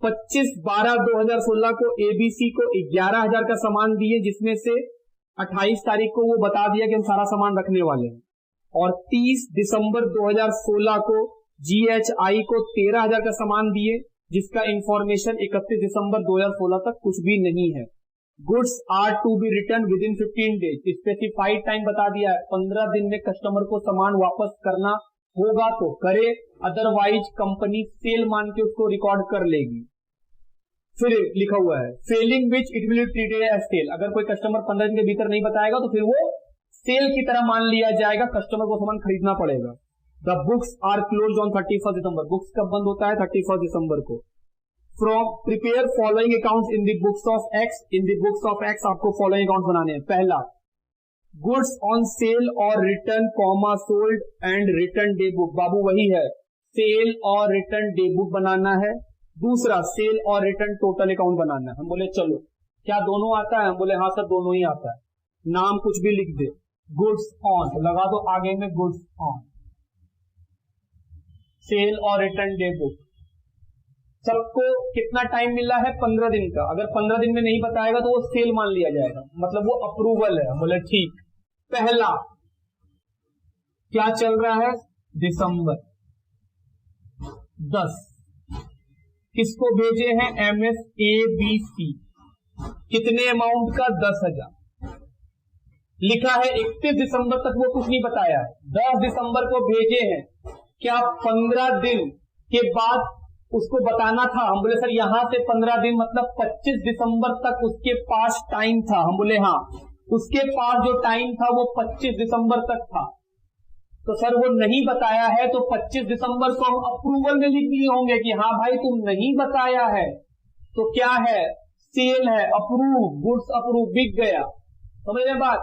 25/12/2016 को एबीसी को 11,000 का सामान दिए, जिसमें से 28 तारीख को वो बता दिया कि हम सारा सामान रखने वाले हैं। और 30 दिसंबर 2016 को जीएचआई को 13,000 का सामान दिए, जिसका इंफॉर्मेशन 31 दिसंबर 2016 तक कुछ भी नहीं है। Goods are to be return within 15 days, specified time बता दिया है, 15 दिन में कस्टमर को सामान वापस करना होगा तो करे, अदरवाइज कंपनी सेल मान के उसको रिकॉर्ड कर लेगी। फिर लिखा हुआ है failing which it will be treated as sale. अगर कोई कस्टमर 15 दिन के भीतर नहीं बताएगा तो फिर वो सेल की तरह मान लिया जाएगा, कस्टमर को सामान खरीदना पड़ेगा। The books are close on 31 December. Books कब बंद होता है? 31 दिसंबर को। From prepare following accounts in the books of X. In the books of X आपको फॉलोइंग अकाउंट बनाने हैं। पहला, गुड्स ऑन सेल और return comma sold and return day book. बाबू वही है, सेल और रिटर्न डे बुक बनाना है। दूसरा, सेल और रिटर्न टोटल अकाउंट बनाना है। हम बोले चलो क्या दोनों आता है? हम बोले हाँ सर दोनों ही आता है। नाम कुछ भी लिख दे, गुड्स ऑन तो लगा दो आगे में गुड्स ऑन, सेल और रिटर्न डे बुक। सबको कितना टाइम मिला है? 15 दिन का। अगर 15 दिन में नहीं बताएगा तो वो सेल मान लिया जाएगा, मतलब वो अप्रूवल है। बोले ठीक। पहला क्या चल रहा है, दिसंबर 10, किसको भेजे हैं, MSABC, कितने अमाउंट का, 10,000 लिखा है। 31 दिसंबर तक वो कुछ नहीं बताया है, 10 दिसंबर को भेजे हैं, क्या 15 दिन के बाद उसको बताना था। हम बोले सर यहां से 15 दिन मतलब 25 दिसंबर तक उसके पास टाइम था। हम बोले हाँ, उसके पास जो टाइम था वो 25 दिसंबर तक था। तो सर वो नहीं बताया है, तो 25 दिसंबर को हम अप्रूवल में लिख दिए होंगे कि हाँ भाई तुम नहीं बताया है, तो क्या है, सेल है, अप्रूव, गुड्स अप्रूव, बिक गया। समझ रहे बात।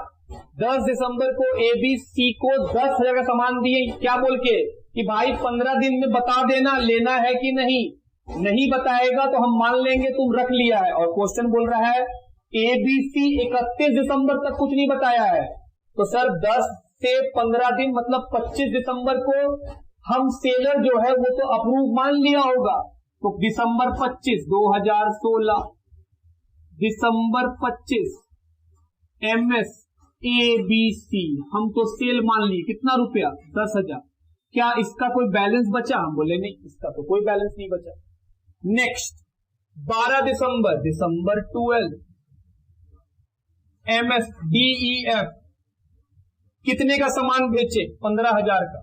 10 दिसंबर को ABC को 10,000 का सामान दिए, क्या बोल के कि भाई 15 दिन में बता देना लेना है कि नहीं, नहीं बताएगा तो हम मान लेंगे तुम रख लिया है। और क्वेश्चन बोल रहा है ABC 31 दिसंबर तक कुछ नहीं बताया है, तो सर 10 से 15 दिन मतलब 25 दिसंबर को हम सेलर जो है वो तो अप्रूव मान लिया होगा। तो दिसंबर 25 2016, दिसंबर 25 MSABC हम तो सेल मान लिए, कितना रुपया, 10,000। क्या इसका कोई बैलेंस बचा, हम बोले नहीं, इसका तो कोई बैलेंस नहीं बचा। नेक्स्ट 12 दिसंबर, दिसंबर 12 MSDEF कितने का सामान बेचे, 15,000 का,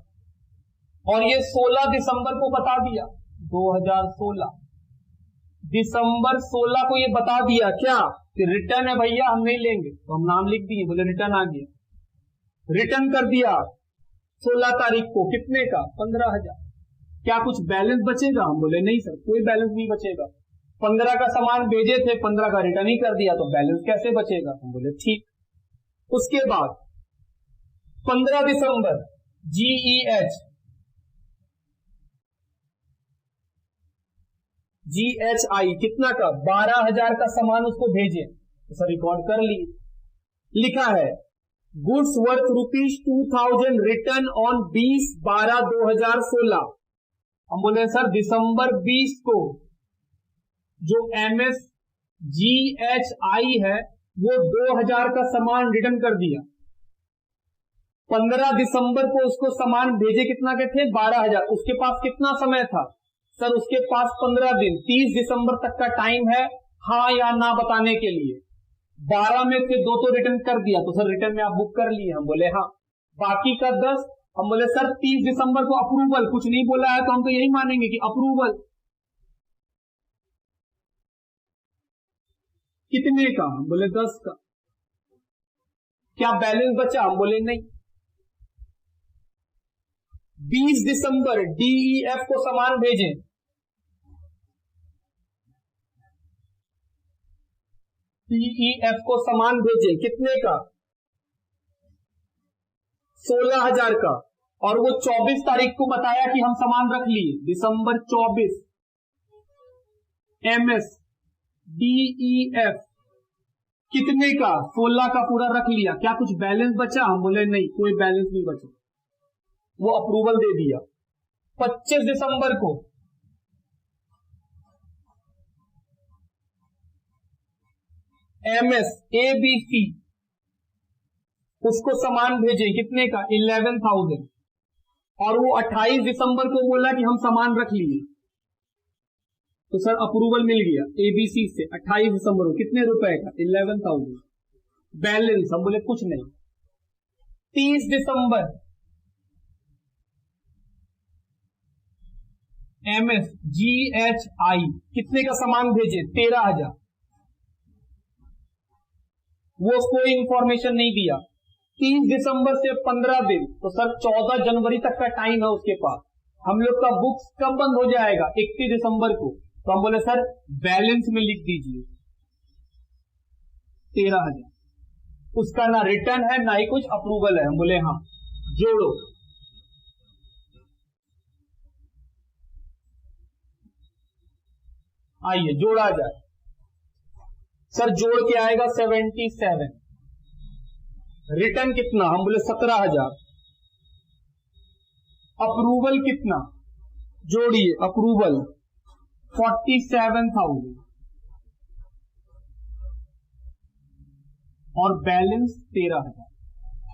और ये 16 दिसंबर को बता दिया, 2016 दिसंबर 16 को ये बता दिया क्या कि रिटर्न है भैया हम नहीं लेंगे, तो हम नाम लिख दिए, बोले रिटर्न आ गया, रिटर्न कर दिया 16 तारीख को, कितने का, 15,000। क्या कुछ बैलेंस बचेगा, हम बोले नहीं सर कोई बैलेंस नहीं बचेगा, 15 का सामान भेजे थे, 15 का रिटर्न ही कर दिया, तो बैलेंस कैसे बचेगा, हम बोले ठीक। उसके बाद 15 दिसंबर GHI कितना का, 12,000 का सामान उसको भेजे, तो सर रिकॉर्ड कर लिए, लिखा है गुड्स वर्थ ₹2,000 रिटर्न ऑन 20/12/2016। हम बोले सर दिसंबर 20 को जो MSGHI है वो 2,000 का सामान रिटर्न कर दिया, 15 दिसंबर को उसको सामान भेजे, कितना के थे, 12,000। उसके पास कितना समय था, सर उसके पास 15 दिन, 30 दिसंबर तक का टाइम है हाँ या ना बताने के लिए। 12 में से 2 तो रिटर्न कर दिया, तो सर रिटर्न में आप बुक कर लिए, हम बोले हाँ। बाकी का 10, हम बोले सर 30 दिसंबर को अप्रूवल, कुछ नहीं बोला है तो हम तो यही मानेंगे कि अप्रूवल। कितने का, हम बोले 10 का। क्या बैलेंस बचा, हम बोले नहीं। 20 दिसंबर DEF को सामान भेजें, DEF को सामान भेजें, कितने का, 16,000 का, और वो 24 तारीख को बताया कि हम सामान रख लिए, दिसंबर 24 MSDEF कितने का, 16 का पूरा रख लिया। क्या कुछ बैलेंस बचा, हम बोले नहीं कोई बैलेंस नहीं बचा, वो अप्रूवल दे दिया। 25 दिसंबर को MSABC उसको सामान भेजे, कितने का, 11,000, और वो 28 दिसंबर को बोला कि हम सामान रख लिए, तो सर अप्रूवल मिल गया ABC से 28 दिसंबर को, कितने रुपए का, 11,000। बैलेंस, हम बोले कुछ नहीं। 30 दिसंबर MSGHI कितने का सामान भेजे, 13,000, वो कोई इंफॉर्मेशन नहीं दिया। 30 दिसंबर से 15 दिन, तो सर 14 जनवरी तक का टाइम है उसके पास। हम लोग का बुक्स कब बंद हो जाएगा, 31 दिसंबर को, तो हम बोले सर बैलेंस में लिख दीजिए 13,000। उसका ना रिटर्न है ना ही कुछ अप्रूवल है, हम बोले हाँ, जोड़ो। आइए जोड़ा जाए, सर जोड़ के आएगा 77, रिटर्न कितना, हम बोले 17,000, अप्रूवल कितना, जोड़िए अप्रूवल 47,000 और बैलेंस 13,000।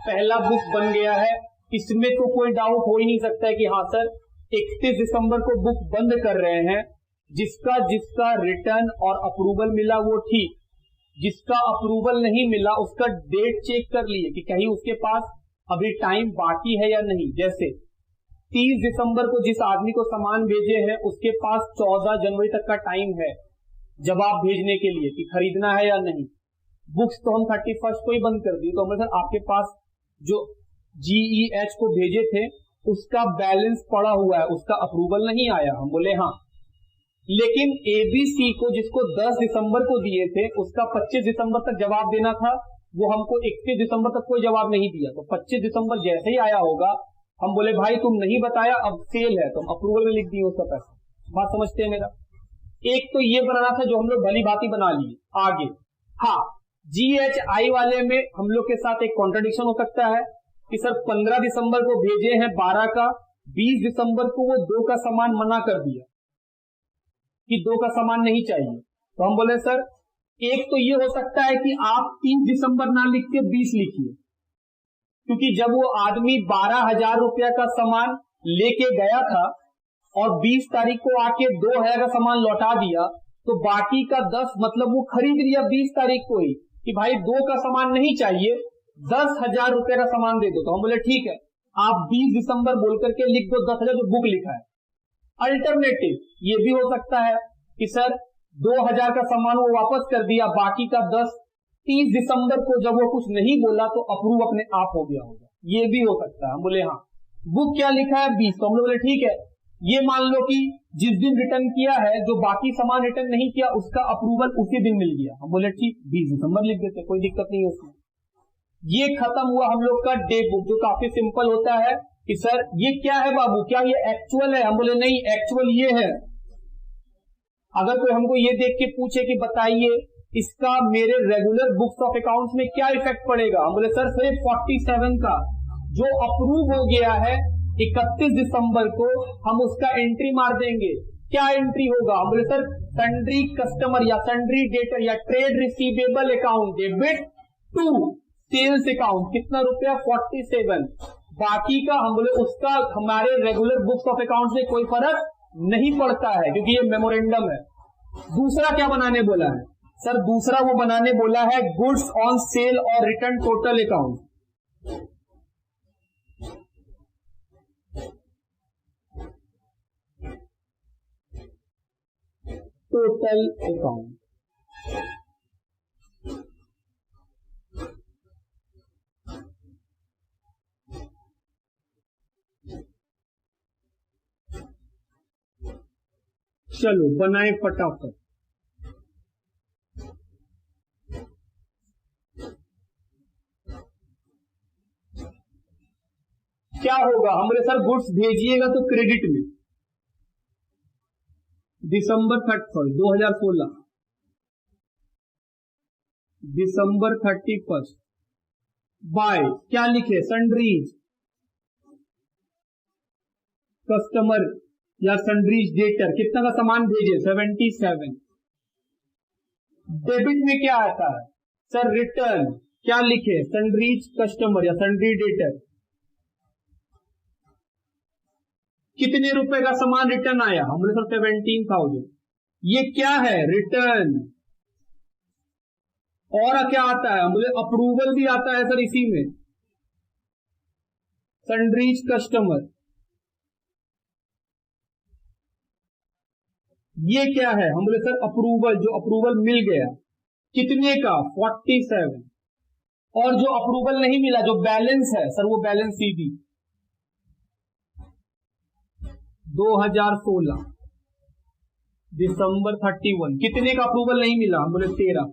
पहला बुक बन गया है, इसमें तो कोई डाउट हो ही नहीं सकता है कि हाँ सर 31 दिसंबर को बुक बंद कर रहे हैं। जिसका जिसका रिटर्न और अप्रूवल मिला वो ठीक, जिसका अप्रूवल नहीं मिला उसका डेट चेक कर लिए कि कहीं उसके पास अभी टाइम बाकी है या नहीं। जैसे 30 दिसंबर को जिस आदमी को सामान भेजे हैं उसके पास 14 जनवरी तक का टाइम है जवाब भेजने के लिए कि खरीदना है या नहीं। बुक्स तो हम 31 को ही बंद कर दी। तो हमने सर आपके पास जो GEH को भेजे थे उसका बैलेंस पड़ा हुआ है, उसका अप्रूवल नहीं आया। हम बोले हाँ, लेकिन ABC को जिसको 10 दिसंबर को दिए थे उसका 25 दिसंबर तक जवाब देना था, वो हमको 31 दिसंबर तक कोई जवाब नहीं दिया। तो 25 दिसंबर जैसे ही आया होगा हम बोले भाई तुम नहीं बताया, अब सेल है, तुम अप्रूवल में लिख दिए उसका पैसा। बात समझते हैं मेरा? एक तो ये बनाना था जो हम लोग भली भांति बना लिए। आगे हाँ, GHI वाले में हम लोग के साथ एक कॉन्ट्रडिक्शन हो सकता है कि सर 15 दिसंबर को भेजे हैं 12 का, 20 दिसंबर को वो 2 का सामान मना कर दिया कि 2 का सामान नहीं चाहिए। तो हम बोले सर एक तो ये हो सकता है कि आप 30 दिसंबर ना लिख के 20 लिखिए, क्योंकि जब वो आदमी 12,000 रुपया का सामान लेके गया था और 20 तारीख को आके 2,000 का सामान लौटा दिया, तो बाकी का 10 मतलब वो खरीद लिया 20 तारीख को ही कि भाई 2 का सामान नहीं चाहिए, 10,000 रुपए का सामान दे दो। तो हम बोले ठीक है, आप 20 दिसंबर बोल करके लिख दो 10,000 जो बुक लिखा है। अल्टरनेटिव ये भी हो सकता है कि सर 2,000 का सामान वो वापस कर दिया, बाकी का 10 30 दिसंबर को जब वो कुछ नहीं बोला तो अप्रूव अपने आप हो गया होगा। ये भी हो सकता है। हम बोले हाँ, बुक क्या लिखा है 20। तो हम लोग बोले ठीक है, ये मान लो कि जिस दिन रिटर्न किया है जो बाकी सामान रिटर्न नहीं किया उसका अप्रूवल उसी दिन मिल गया। हम बोले ठीक 20 दिसंबर लिख देते, कोई दिक्कत नहीं है उसमें। ये खत्म हुआ हम लोग का डे बुक, जो काफी सिंपल होता है कि सर ये क्या है बाबू, क्या ये एक्चुअल है? हम बोले नहीं, एक्चुअल ये है। अगर कोई हमको ये देख के पूछे कि बताइए इसका मेरे रेगुलर बुक्स ऑफ अकाउंट्स में क्या इफेक्ट पड़ेगा, हम बोले सर सिर्फ 47 का जो अप्रूव हो गया है 31 दिसंबर को हम उसका एंट्री मार देंगे। क्या एंट्री होगा? हम बोले सर सन्ड्री कस्टमर या सन्ड्री डेटर या trade receivable account debit to sales account, कितना रुपया 47। बाकी का हम बोले उसका हमारे रेगुलर बुक्स ऑफ अकाउंट से कोई फर्क नहीं पड़ता है क्योंकि ये मेमोरेंडम है। दूसरा क्या बनाने बोला है सर? दूसरा वो बनाने बोला है गुड्स ऑन सेल और return total account. Total account चलो बनाए फटाफट। क्या होगा? हमने सर गुड्स भेजिएगा तो क्रेडिट में दिसंबर 2016 दिसंबर 31 बाय क्या लिखे? सन्ड्रीज कस्टमर या सन्ड्रीज डेटर, कितना का सामान भेजे? 77। डेबिट में क्या आता है सर? रिटर्न क्या लिखे? सन्ड्रीज कस्टमर या सन्ड्री डेटर, कितने रुपए का सामान रिटर्न आया? हमने सर 17,000। ये क्या है? रिटर्न। और क्या आता है? मुझे अप्रूवल भी आता है सर इसी में, सन्ड्रीज कस्टमर। ये क्या है? हम बोले सर अप्रूवल, जो अप्रूवल मिल गया कितने का? 47। और जो अप्रूवल नहीं मिला, जो बैलेंस है सर, वो बैलेंस सीधी 2016 दिसंबर 31। कितने का अप्रूवल नहीं मिला? हम बोले 13।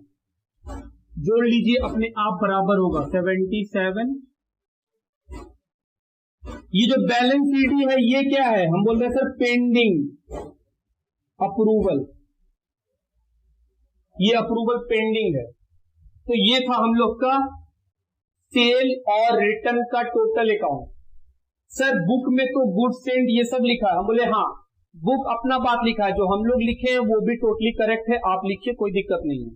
जोड़ लीजिए, अपने आप बराबर होगा 77। ये जो बैलेंस सीडी है ये क्या है? हम बोल रहे हैं सर पेंडिंग अप्रूवल, ये अप्रूवल पेंडिंग है। तो ये था हम लोग का सेल और रिटर्न का टोटल अकाउंट। सर बुक में तो गुड सेंड ये सब लिखा है। हम बोले हाँ, बुक अपना बात लिखा है, जो हम लोग लिखे हैं वो भी टोटली करेक्ट है, आप लिखिए, कोई दिक्कत नहीं है।